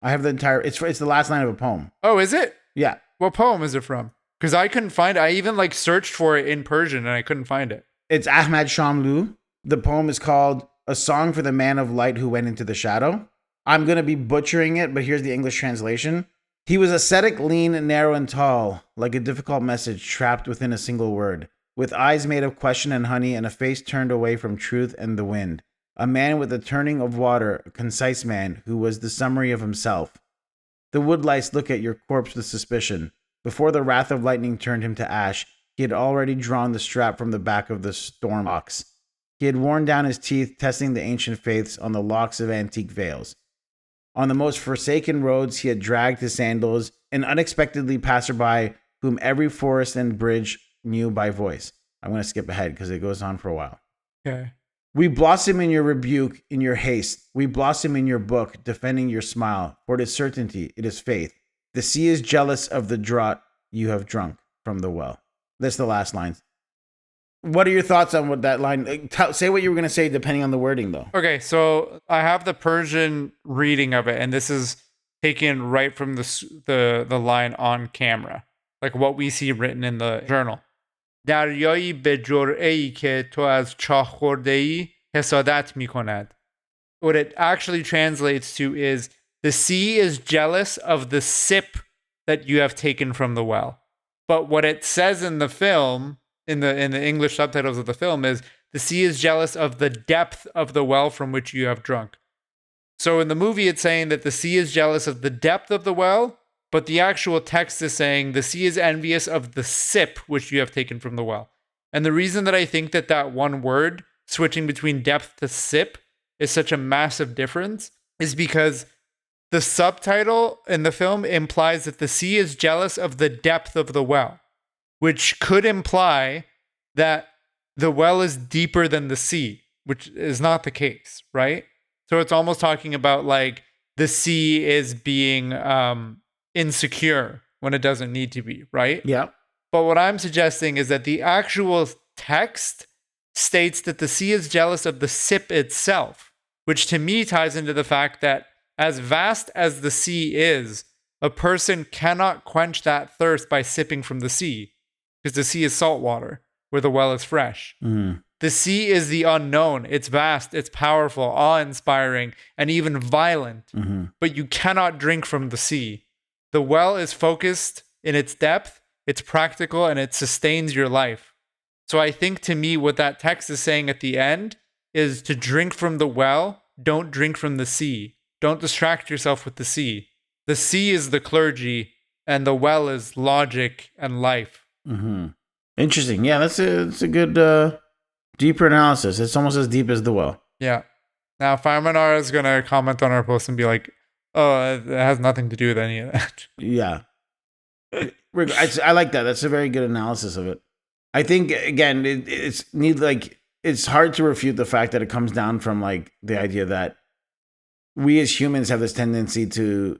[SPEAKER 1] It's the last line of a poem.
[SPEAKER 2] Oh, is it?
[SPEAKER 1] Yeah.
[SPEAKER 2] What poem is it from? Because I couldn't find it. I even like searched for it in Persian and I couldn't find it.
[SPEAKER 1] It's Ahmad Shamlu. The poem is called A Song for the Man of Light Who Went Into the Shadow. I'm going to be butchering it, but here's the English translation. He was ascetic, lean, narrow, and tall, like a difficult message trapped within a single word, with eyes made of question and honey and a face turned away from truth and the wind. A man with the turning of water, a concise man who was the summary of himself. The woodlice look at your corpse with suspicion. Before the wrath of lightning turned him to ash, he had already drawn the strap from the back of the storm ox. He had worn down his teeth, testing the ancient faiths on the locks of antique veils. On the most forsaken roads, he had dragged his sandals, an unexpectedly passerby whom every forest and bridge knew by voice. I'm going to skip ahead because it goes on for a while.
[SPEAKER 2] Okay.
[SPEAKER 1] We blossom in your rebuke, in your haste. We blossom in your book, defending your smile. For it is certainty, it is faith. The sea is jealous of the draught you have drunk from the well. That's the last line. What are your thoughts on what that line? Say what you were going to say, depending on the wording, though.
[SPEAKER 2] Okay, so I have the Persian reading of it, and this is taken right from the line on camera, like what we see written in the journal. دریایی به جرعه‌ای که تو از چاه خورده‌ای حسادت می‌کند. What it actually translates to is the sea is jealous of the sip that you have taken from the well. But what it says in the film, in the English subtitles of the film, is the sea is jealous of the depth of the well from which you have drunk. So in the movie, it's saying that the sea is jealous of the depth of the well, but the actual text is saying the sea is envious of the sip which you have taken from the well. And the reason that I think that one word, switching between depth to sip, is such a massive difference is because the subtitle in the film implies that the sea is jealous of the depth of the well, which could imply that the well is deeper than the sea, which is not the case, right? So it's almost talking about like the sea is being insecure when it doesn't need to be, right?
[SPEAKER 1] Yeah.
[SPEAKER 2] But what I'm suggesting is that the actual text states that the sea is jealous of the sip itself, which to me ties into the fact that as vast as the sea is, a person cannot quench that thirst by sipping from the sea, because the sea is salt water, where the well is fresh.
[SPEAKER 1] Mm.
[SPEAKER 2] The sea is the unknown. It's vast, it's powerful, awe-inspiring, and even violent.
[SPEAKER 1] Mm-hmm.
[SPEAKER 2] But you cannot drink from the sea. The well is focused in its depth, it's practical, and it sustains your life. So I think to me what that text is saying at the end is to drink from the well, don't drink from the sea. Don't distract yourself with the sea. The sea is the clergy, and the well is logic and life.
[SPEAKER 1] Mm-hmm. Interesting. Yeah, that's a good deeper analysis. It's almost as deep as the well.
[SPEAKER 2] Yeah. Now, Farmanara is going to comment on our post and be like, oh, it has nothing to do with any of that.
[SPEAKER 1] Yeah. I like that. That's a very good analysis of it. I think, again, it's need like it's hard to refute the fact that it comes down from like the idea that we as humans have this tendency to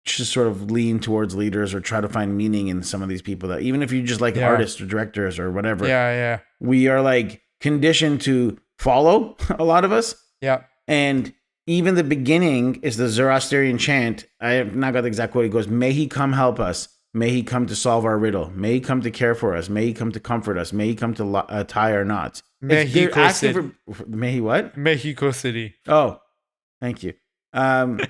[SPEAKER 1] just sort of lean towards leaders or try to find meaning in some of these people that even if you just like artists or directors or whatever, we are like conditioned to follow a lot of us.
[SPEAKER 2] Yeah.
[SPEAKER 1] And even the beginning is the Zoroastrian chant. I have not got the exact quote. He goes, "May he come help us. May he come to solve our riddle. May he come to care for us. May he come to comfort us. May he come to tie our knots."
[SPEAKER 2] Mexico City.
[SPEAKER 1] May he what?
[SPEAKER 2] Mexico City.
[SPEAKER 1] Oh, thank you. And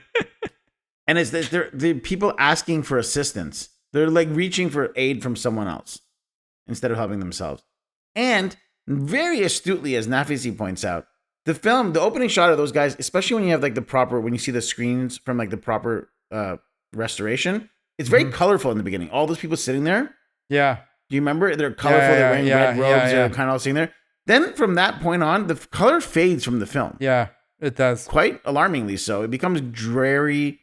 [SPEAKER 1] it's the people asking for assistance. They're like reaching for aid from someone else instead of helping themselves. And very astutely, as Nafisi points out, the opening shot of those guys, especially when you have like when you see the screens from like the proper restoration, it's very colorful in the beginning. All those people sitting there.
[SPEAKER 2] Yeah.
[SPEAKER 1] Do you remember? They're colorful. They're wearing red robes. They're kind of all sitting there. Then from that point on, the color fades from the film.
[SPEAKER 2] Yeah, it does.
[SPEAKER 1] Quite alarmingly so. It becomes dreary,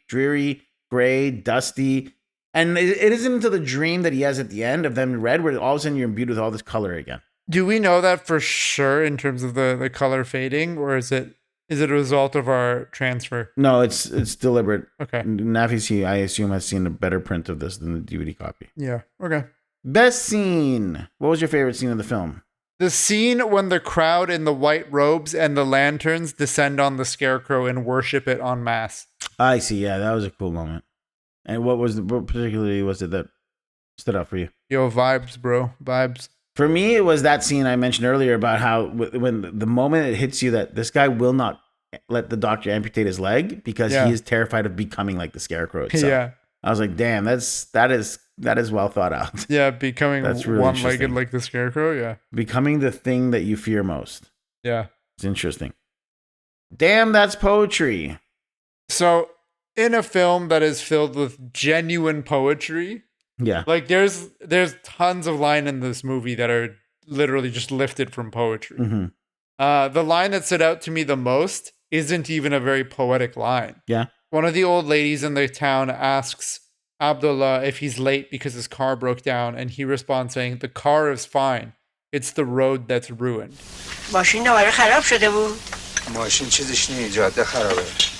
[SPEAKER 1] gray, dusty. And it isn't until the dream that he has at the end of them in red where all of a sudden you're imbued with all this color again. Do
[SPEAKER 2] we know that for sure in terms of the color fading, or is it a result of our transfer?
[SPEAKER 1] No, it's deliberate.
[SPEAKER 2] Okay.
[SPEAKER 1] Nafisi, I assume, has seen a better print of this than the DVD copy.
[SPEAKER 2] Yeah. Okay.
[SPEAKER 1] Best scene. What was your favorite scene of the film?
[SPEAKER 2] The scene when the crowd in the white robes and the lanterns descend on the scarecrow and worship it en masse.
[SPEAKER 1] I see. Yeah, that was a cool moment. And what particularly was it that stood out for you?
[SPEAKER 2] Yo, vibes, bro. Vibes.
[SPEAKER 1] For me, it was that scene I mentioned earlier about how when the moment it hits you that this guy will not let the doctor amputate his leg because he is terrified of becoming like the scarecrow itself.
[SPEAKER 2] Yeah.
[SPEAKER 1] I was like, damn, that is well thought out.
[SPEAKER 2] Yeah, becoming really one-legged like the scarecrow, yeah.
[SPEAKER 1] Becoming the thing that you fear most.
[SPEAKER 2] Yeah.
[SPEAKER 1] It's interesting. Damn, that's poetry.
[SPEAKER 2] So, in a film that is filled with genuine poetry, like there's tons of line in this movie that are literally just lifted from poetry.
[SPEAKER 1] Mm-hmm.
[SPEAKER 2] The line that stood out to me the most isn't even a very poetic line.
[SPEAKER 1] Yeah.
[SPEAKER 2] One of the old ladies in the town asks Abdollah if he's late because his car broke down, and he responds saying, "The car is fine. It's the road that's ruined."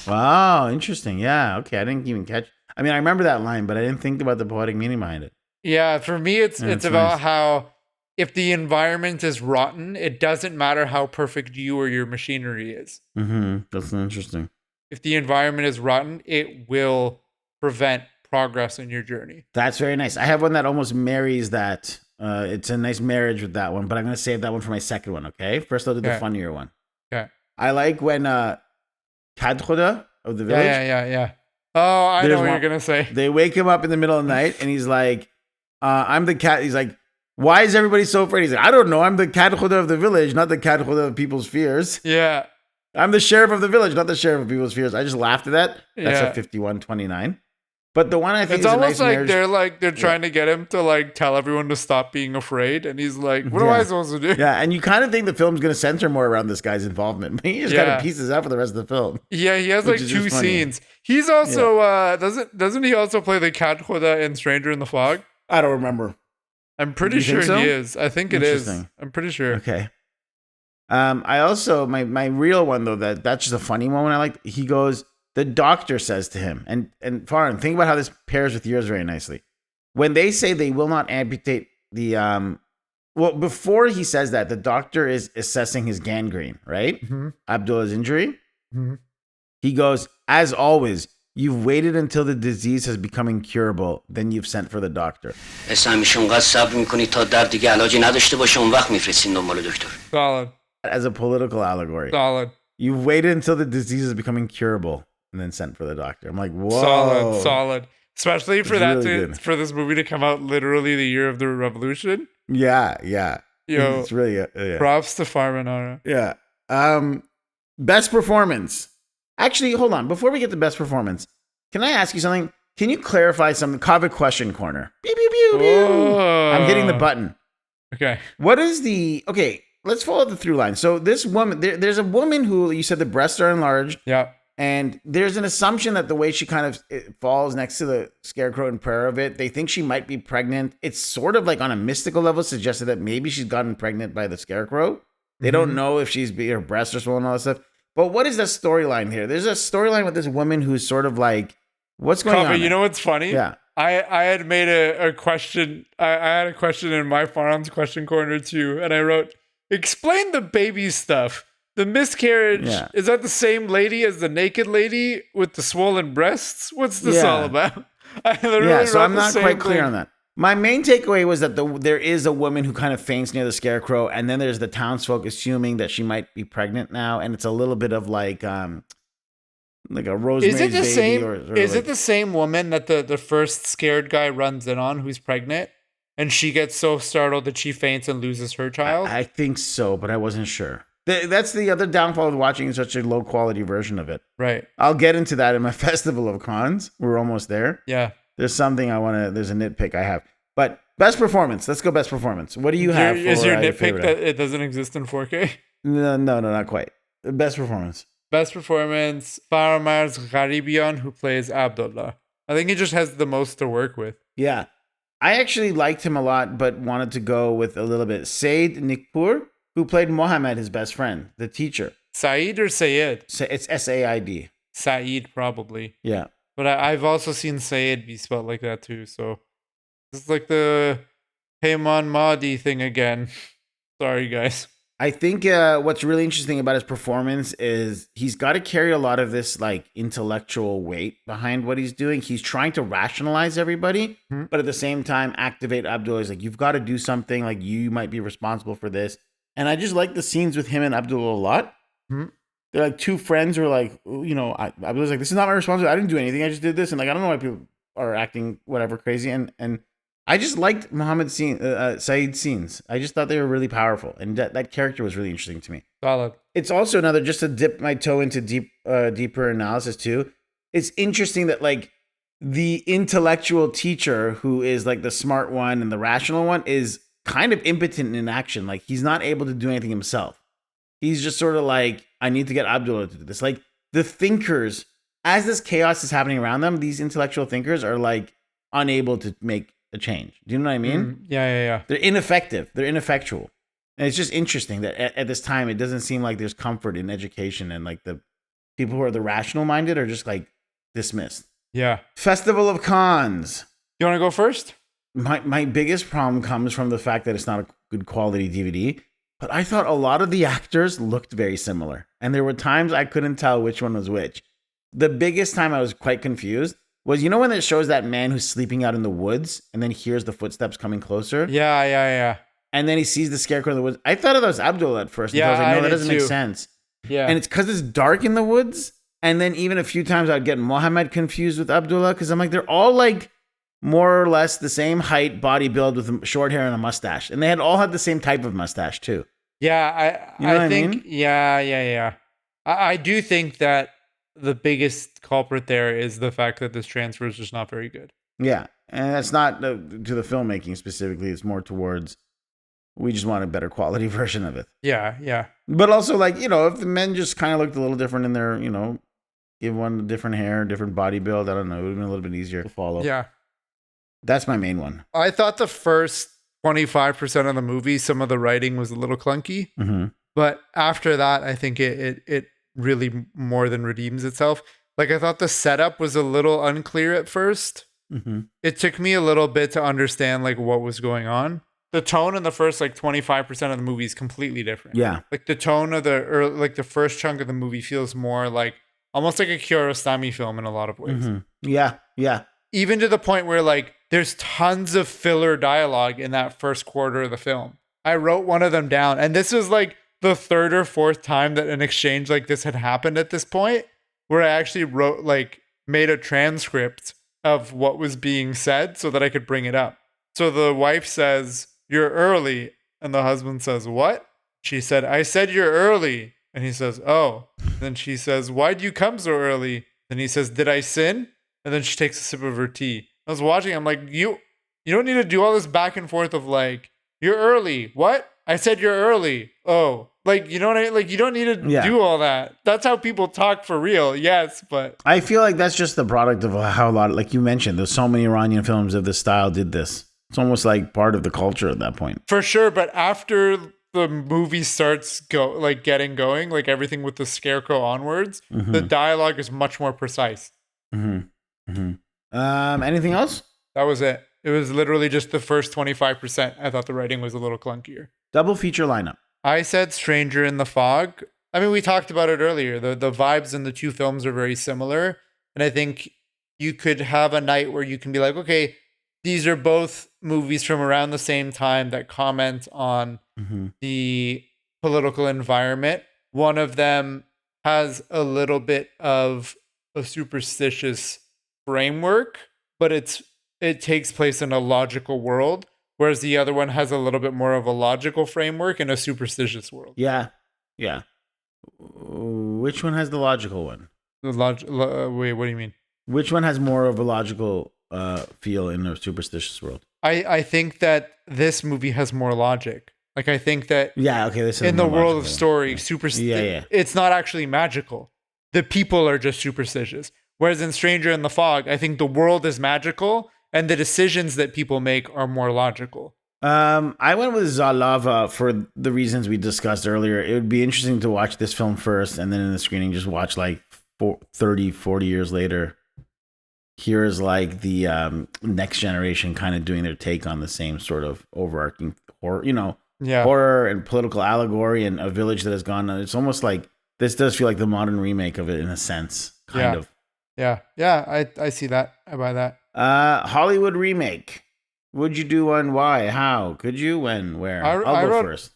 [SPEAKER 1] Wow, interesting. Yeah, okay. I didn't even catch. I mean, I remember that line, but I didn't think about the poetic meaning behind it.
[SPEAKER 2] Yeah, for me, it's about how if the environment is rotten, it doesn't matter how perfect you or your machinery is.
[SPEAKER 1] Mm-hmm. That's interesting.
[SPEAKER 2] If the environment is rotten, it will prevent progress in your journey.
[SPEAKER 1] That's very nice. I have one that almost marries that. It's a nice marriage with that one, but I'm going to save that one for my second one, okay? First, I'll do the funnier one.
[SPEAKER 2] Okay.
[SPEAKER 1] I like when Kadkhuda of the village.
[SPEAKER 2] Yeah. Oh, I know what you're going to say.
[SPEAKER 1] They wake him up in the middle of the night, and he's like, I'm the cat. He's like, why is everybody so afraid? He's like, I don't know. I'm the Kadkhuda of the village, not the Kadkhuda of people's fears.
[SPEAKER 2] Yeah.
[SPEAKER 1] I'm the sheriff of the village, not the sheriff of people's fears. I just laughed at that. That's a 51-29. But the one I think
[SPEAKER 2] it's
[SPEAKER 1] is
[SPEAKER 2] almost
[SPEAKER 1] a nice
[SPEAKER 2] like they're trying to get him to like tell everyone to stop being afraid, and he's like, "What am I supposed to do?"
[SPEAKER 1] Yeah, and you kind of think the film's going to center more around this guy's involvement, but he just kind of pieces out for the rest of the film.
[SPEAKER 2] Yeah, he has like two scenes. He's also doesn't he also play the Kadkhuda in Stranger in the Fog?
[SPEAKER 1] I don't remember.
[SPEAKER 2] I'm pretty sure he is. I think it is. I'm pretty sure.
[SPEAKER 1] Okay. I also my real one though that's just a funny moment I like. He goes, the doctor says to him, and Farhan, think about how this pairs with yours very nicely. When they say they will not amputate the before he says that, the doctor is assessing his gangrene, right?
[SPEAKER 2] Mm-hmm.
[SPEAKER 1] Abdullah's injury.
[SPEAKER 2] Mm-hmm.
[SPEAKER 1] He goes, as always, you've waited until the disease has become incurable, then you've sent for the doctor.
[SPEAKER 2] Solid.
[SPEAKER 1] As a political allegory.
[SPEAKER 2] Solid.
[SPEAKER 1] You've waited until the disease has become incurable and then sent for the doctor. I'm like, whoa.
[SPEAKER 2] Solid. Especially for for this movie to come out literally the year of the revolution.
[SPEAKER 1] Yeah.
[SPEAKER 2] Yo,
[SPEAKER 1] it's really
[SPEAKER 2] props to Farmanara.
[SPEAKER 1] Yeah. Best performance. Actually, hold on. Before we get to best performance, can I ask you something? Can you clarify something? Covet question corner. Pew, pew, pew, pew. I'm hitting the button.
[SPEAKER 2] Okay.
[SPEAKER 1] What is okay, let's follow the through line. So this woman, there's a woman who you said the breasts are enlarged.
[SPEAKER 2] Yeah.
[SPEAKER 1] And there's an assumption that the way she kind of falls next to the scarecrow in prayer of it, they think she might be pregnant. It's sort of like on a mystical level suggested that maybe she's gotten pregnant by the scarecrow. They don't know if her breasts are swollen and all that stuff. But what is the storyline here? There's a storyline with this woman who's sort of like, what's going on?
[SPEAKER 2] You know what's funny?
[SPEAKER 1] Yeah.
[SPEAKER 2] I had made a question. I had a question in my forum's question corner too, and I wrote, explain the baby stuff. The miscarriage, is that the same lady as the naked lady with the swollen breasts? What's this all about?
[SPEAKER 1] So I'm not quite clear on that. My main takeaway was that there is a woman who kind of faints near the scarecrow, and then there's the townsfolk assuming that she might be pregnant now, and it's a little bit of like a Rosemary's
[SPEAKER 2] Is it the
[SPEAKER 1] Baby
[SPEAKER 2] same? Is
[SPEAKER 1] like,
[SPEAKER 2] it the same woman that the first scared guy runs in on, who's pregnant, and she gets so startled that she faints and loses her child?
[SPEAKER 1] I think so, but I wasn't sure. That's the other downfall of watching such a low quality version of it.
[SPEAKER 2] Right.
[SPEAKER 1] I'll get into that in my Festival of Cons. We're almost there.
[SPEAKER 2] Yeah.
[SPEAKER 1] There's something there's a nitpick I have. But best performance. Let's go best performance. What do you have?
[SPEAKER 2] Is your nitpick that it doesn't exist in 4K?
[SPEAKER 1] No, not quite. Best performance.
[SPEAKER 2] Best performance, Farmanara's Gharibian, who plays Abdollah. I think he just has the most to work with.
[SPEAKER 1] Yeah. I actually liked him a lot, but wanted to go with a little bit. Said Nikpur, who played Mohammed, his best friend, the teacher.
[SPEAKER 2] Saeed or Sayed?
[SPEAKER 1] It's Said.
[SPEAKER 2] Saeed, probably.
[SPEAKER 1] Yeah.
[SPEAKER 2] But I've also seen Sayed be spelled like that too, so it's like the Heyman Mahdi thing again. Sorry, guys.
[SPEAKER 1] I think what's really interesting about his performance is he's got to carry a lot of this like intellectual weight behind what he's doing. He's trying to rationalize everybody, but at the same time activate Abdullah. He's like, you've got to do something. Like, you might be responsible for this. And I just like the scenes with him and Abdullah a lot. They're like two friends who are like, I was like, this is not my responsibility. I didn't do anything. I just did this. And like, I don't know why people are acting whatever crazy. And I just liked Saeed's scenes. I just thought they were really powerful. And that character was really interesting to me.
[SPEAKER 2] Solid.
[SPEAKER 1] It's also another, just to dip my toe into deeper analysis too. It's interesting that like the intellectual teacher who is like the smart one and the rational one is kind of impotent in action. Like, he's not able to do anything himself. He's just sort of like, I need to get Abdullah to do this. Like, the thinkers, as this chaos is happening around them, these intellectual thinkers are like unable to make a change. Do you know what I mean?
[SPEAKER 2] Yeah.
[SPEAKER 1] They're ineffective. They're ineffectual. And it's just interesting that at this time, it doesn't seem like there's comfort in education, and like the people who are the rational minded are just like dismissed.
[SPEAKER 2] Yeah.
[SPEAKER 1] Festival of Cons.
[SPEAKER 2] You want to go first?
[SPEAKER 1] My biggest problem comes from the fact that it's not a good quality DVD, but I thought a lot of the actors looked very similar. And there were times I couldn't tell which one was which. The biggest time I was quite confused was, when it shows that man who's sleeping out in the woods and then hears the footsteps coming closer?
[SPEAKER 2] Yeah.
[SPEAKER 1] And then he sees the scarecrow in the woods. I thought it was Abdullah at first. I was like, no, that doesn't make sense.
[SPEAKER 2] Yeah.
[SPEAKER 1] And it's because it's dark in the woods. And then even a few times I'd get Mohammed confused with Abdullah, because I'm like, they're all like more or less the same height, body build, with short hair and a mustache. And they all had the same type of mustache too.
[SPEAKER 2] Yeah, I think, yeah. I do think that the biggest culprit there is the fact that this transfer is just not very good.
[SPEAKER 1] Yeah, and that's not to the filmmaking specifically. It's more towards, we just want a better quality version of it.
[SPEAKER 2] Yeah.
[SPEAKER 1] But also, like, if the men just kind of looked a little different in their, give one different hair, different body build, I don't know, it would have been a little bit easier to follow.
[SPEAKER 2] Yeah.
[SPEAKER 1] That's my main one.
[SPEAKER 2] I thought the first 25% of the movie, some of the writing was a little clunky.
[SPEAKER 1] Mm-hmm.
[SPEAKER 2] But after that, I think it really more than redeems itself. Like, I thought the setup was a little unclear at first.
[SPEAKER 1] Mm-hmm.
[SPEAKER 2] It took me a little bit to understand like what was going on. The tone in the first like 25% of the movie is completely different.
[SPEAKER 1] Yeah.
[SPEAKER 2] Like the tone of the first chunk of the movie feels more like almost like a Kiarostami film in a lot of ways.
[SPEAKER 1] Mm-hmm. Yeah.
[SPEAKER 2] Even to the point where like there's tons of filler dialogue in that first quarter of the film. I wrote one of them down, and this was like the third or fourth time that an exchange like this had happened at this point, where I actually made a transcript of what was being said so that I could bring it up. So the wife says, "You're early." And the husband says, "What?" She said, "I said you're early." And he says, "Oh." Then she says, "Why'd you come so early?" Then he says, "Did I sin?" And then she takes a sip of her tea. I was watching, I'm like, you don't need to do all this back and forth of like, "You're early." What? I said you're early. Oh. Like, you know what I mean? Like, you don't need to do all that. That's how people talk for real. Yes, but
[SPEAKER 1] I feel like that's just the product of how a lot, like you mentioned, there's so many Iranian films of this style did this. It's almost like part of the culture at that point.
[SPEAKER 2] For sure, but after the movie starts getting going, like everything with the scarecrow onwards, the dialogue is much more precise.
[SPEAKER 1] Anything else?
[SPEAKER 2] That was it. It was literally just the first 25%. I thought the writing was a little clunkier.
[SPEAKER 1] Double feature lineup.
[SPEAKER 2] I said Stranger in the Fog. I mean, we talked about it earlier. The vibes in the two films are very similar. And I think you could have a night where you can be like, okay, these are both movies from around the same time that comment on the political environment. One of them has a little bit of a superstitious framework, but it takes place in a logical world, whereas the other one has a little bit more of a logical framework in a superstitious world.
[SPEAKER 1] Yeah. Which one has the logical one?
[SPEAKER 2] Wait, what do you mean?
[SPEAKER 1] Which one has more of a logical feel in a superstitious world?
[SPEAKER 2] I think that this movie has more logic. Like, I think that
[SPEAKER 1] this is
[SPEAKER 2] in the world of story,
[SPEAKER 1] yeah.
[SPEAKER 2] It's not actually magical. The people are just superstitious. Whereas in Stranger in the Fog, I think the world is magical and the decisions that people make are more logical.
[SPEAKER 1] I went with Zalava for the reasons we discussed earlier. It would be interesting to watch this film first and then in the screening just watch like 30, 40 years later. Here's like the next generation kind of doing their take on the same sort of overarching horror, horror and political allegory and a village that has gone. It's almost like this does feel like the modern remake of it in a sense, kind of.
[SPEAKER 2] Yeah, I see that. I buy that.
[SPEAKER 1] Hollywood remake. Would you do one? Why? How? Could you? When? Where? I'll go first.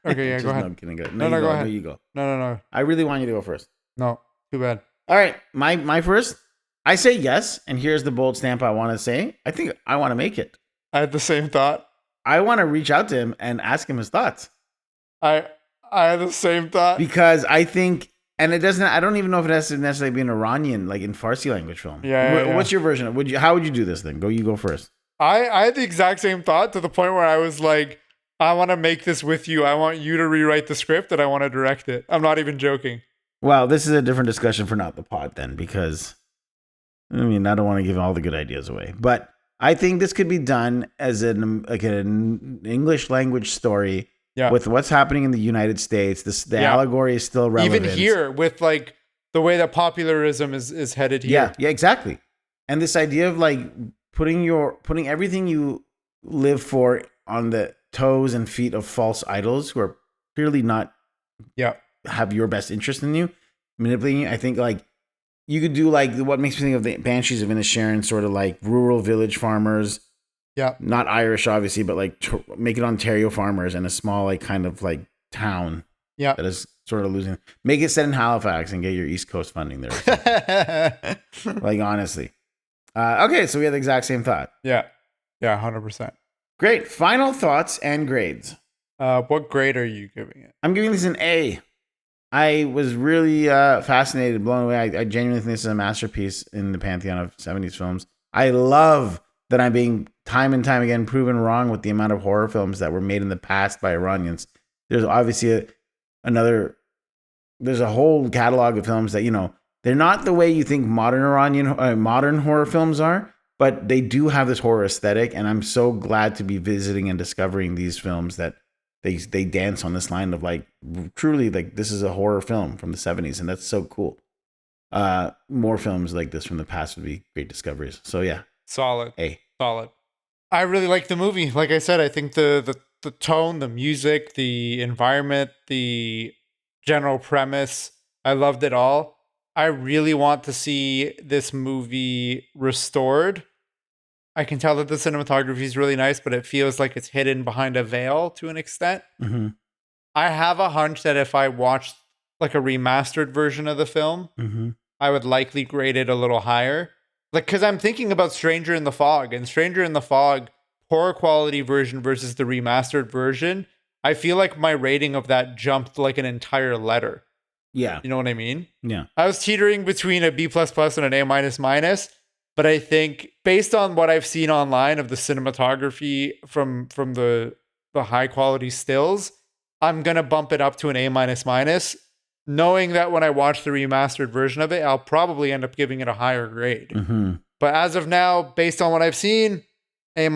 [SPEAKER 2] Okay, yeah, go ahead.
[SPEAKER 1] No, kidding. Go
[SPEAKER 2] go ahead.
[SPEAKER 1] No, you go.
[SPEAKER 2] No.
[SPEAKER 1] I really want you to go first.
[SPEAKER 2] No, too bad.
[SPEAKER 1] All right, my first. I say yes, and here's the bold stamp I want to say. I think I want to make it.
[SPEAKER 2] I had the same thought.
[SPEAKER 1] I want to reach out to him and ask him his thoughts.
[SPEAKER 2] I had the same thought.
[SPEAKER 1] Because I think, and it doesn't, I don't even know if it has to necessarily be an Iranian, like in Farsi language film.
[SPEAKER 2] Yeah.
[SPEAKER 1] What's your version? How would you do this then? You go first.
[SPEAKER 2] I had the exact same thought to the point where I was like, I want to make this with you. I want you to rewrite the script and I want to direct it. I'm not even joking.
[SPEAKER 1] Well, this is a different discussion for Not the Pod then, because I mean, I don't want to give all the good ideas away, but I think this could be done as an English language story with what's happening in the United States. The allegory is still relevant.
[SPEAKER 2] Even here with like the way that popularism is headed here.
[SPEAKER 1] Yeah, exactly. And this idea of like putting everything you live for on the toes and feet of false idols who are clearly not have your best interest in you, manipulating you. I think like you could do like what makes me think of the Banshees of Inisherin, sort of like rural village farmers.
[SPEAKER 2] Yeah.
[SPEAKER 1] Not Irish, obviously, but like make it Ontario farmers and a small like kind of like town.
[SPEAKER 2] Yeah.
[SPEAKER 1] That is sort of losing. Make it set in Halifax and get your East Coast funding there. Like honestly. Okay, so we had the exact same thought.
[SPEAKER 2] Yeah. Yeah, 100%.
[SPEAKER 1] Great. Final thoughts and grades.
[SPEAKER 2] What grade are you giving it?
[SPEAKER 1] I'm giving this an A. I was really fascinated, blown away. I genuinely think this is a masterpiece in the pantheon of 70s films. I love that I'm being time and time again proven wrong with the amount of horror films that were made in the past by Iranians. There's obviously there's a whole catalog of films that, they're not the way you think modern horror films are, but they do have this horror aesthetic. And I'm so glad to be visiting and discovering these films that they dance on this line of like truly like this is a horror film from the 70s, and that's so cool. More films like this from the past would be great discoveries. So yeah,
[SPEAKER 2] solid.
[SPEAKER 1] Solid.
[SPEAKER 2] I really like the movie. Like I said, I think the tone, the music, the environment, the general premise, I loved it all. I really want to see this movie restored. I can tell that the cinematography is really nice, but it feels like it's hidden behind a veil to an extent.
[SPEAKER 1] Mm-hmm.
[SPEAKER 2] I have a hunch that if I watched like a remastered version of the film, I would likely grade it a little higher. Like, because I'm thinking about Stranger in the Fog, and Stranger in the Fog, poor quality version versus the remastered version. I feel like my rating of that jumped like an entire letter.
[SPEAKER 1] Yeah.
[SPEAKER 2] You know what I mean?
[SPEAKER 1] Yeah.
[SPEAKER 2] I was teetering between a B++ and an A-. But I think based on what I've seen online of the cinematography from the high quality stills, I'm going to bump it up to an A-, knowing that when I watch the remastered version of it, I'll probably end up giving it a higher grade.
[SPEAKER 1] Mm-hmm.
[SPEAKER 2] But as of now, based on what I've seen, A-,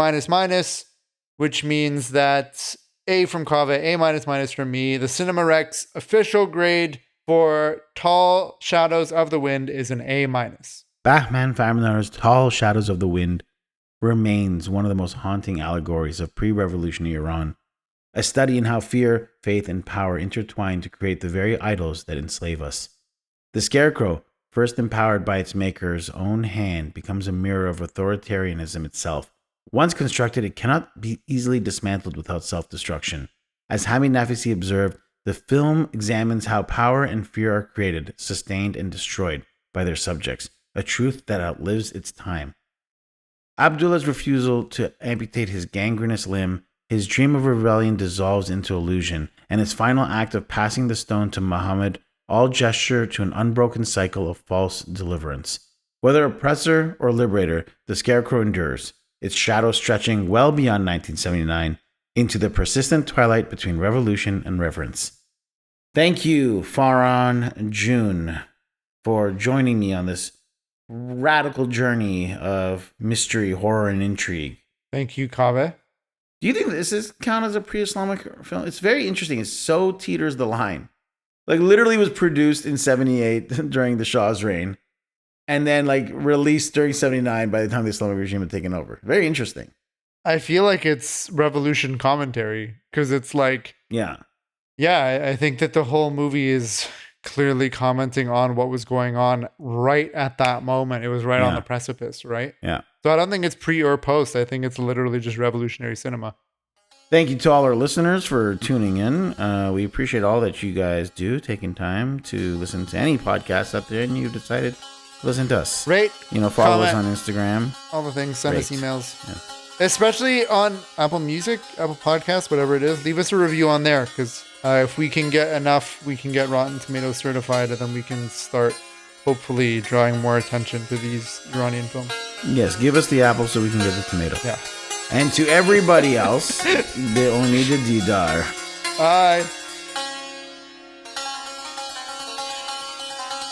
[SPEAKER 2] which means that A from Kaveh, A minus from me. The Cinema Rex official grade for Tall Shadows of the Wind is an A minus.
[SPEAKER 1] Bahman Farmanara's Tall Shadows of the Wind remains one of the most haunting allegories of pre-revolutionary Iran, a study in how fear, faith, and power intertwine to create the very idols that enslave us. The scarecrow, first empowered by its maker's own hand, becomes a mirror of authoritarianism itself. Once constructed, it cannot be easily dismantled without self-destruction. As Hamid Nafisi observed, the film examines how power and fear are created, sustained, and destroyed by their subjects, a truth that outlives its time. Abdullah's refusal to amputate his gangrenous limb, his dream of rebellion dissolves into illusion, and his final act of passing the stone to Muhammad all gesture to an unbroken cycle of false deliverance. Whether oppressor or liberator, the scarecrow endures, its shadow stretching well beyond 1979 into the persistent twilight between revolution and reverence. Thank you, Farhan June, for joining me on this radical journey of mystery, horror, and intrigue.
[SPEAKER 2] Thank you, Kaveh.
[SPEAKER 1] Do you think this is count as a pre-Islamic film? It's very interesting. It so teeters the line. Like, literally was produced in 78 during the Shah's reign, and then like released during 79 by the time the Islamic regime had taken over. Very interesting.
[SPEAKER 2] I feel like it's revolution commentary because it's like,
[SPEAKER 1] Yeah.
[SPEAKER 2] I think that the whole movie is clearly commenting on what was going on right at that moment. It was right on the precipice, right?
[SPEAKER 1] Yeah.
[SPEAKER 2] So I don't think it's pre or post. I think it's literally just revolutionary cinema.
[SPEAKER 1] Thank you to all our listeners for tuning in. We appreciate all that you guys do, taking time to listen to any podcast out there, and you decided to listen to us.
[SPEAKER 2] Rate,
[SPEAKER 1] follow us
[SPEAKER 2] comment,
[SPEAKER 1] on Instagram.
[SPEAKER 2] all the things. Send us
[SPEAKER 1] Rate.
[SPEAKER 2] emails.
[SPEAKER 1] Yeah.
[SPEAKER 2] Especially on Apple Music, Apple Podcasts, whatever it is. Leave us a review on there because if we can get enough, we can get Rotten Tomatoes certified, and then we can start hopefully drawing more attention to these Iranian films.
[SPEAKER 1] Yes, give us the apple so we can get the tomato.
[SPEAKER 2] Yeah.
[SPEAKER 1] And to everybody else, they only need a Didar.
[SPEAKER 2] Bye.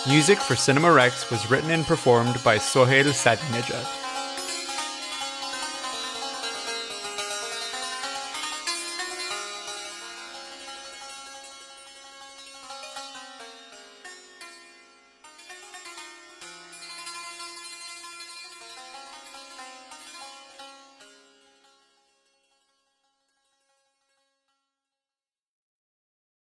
[SPEAKER 4] Music for Cinema Rex was written and performed by Sohail Sadinejad.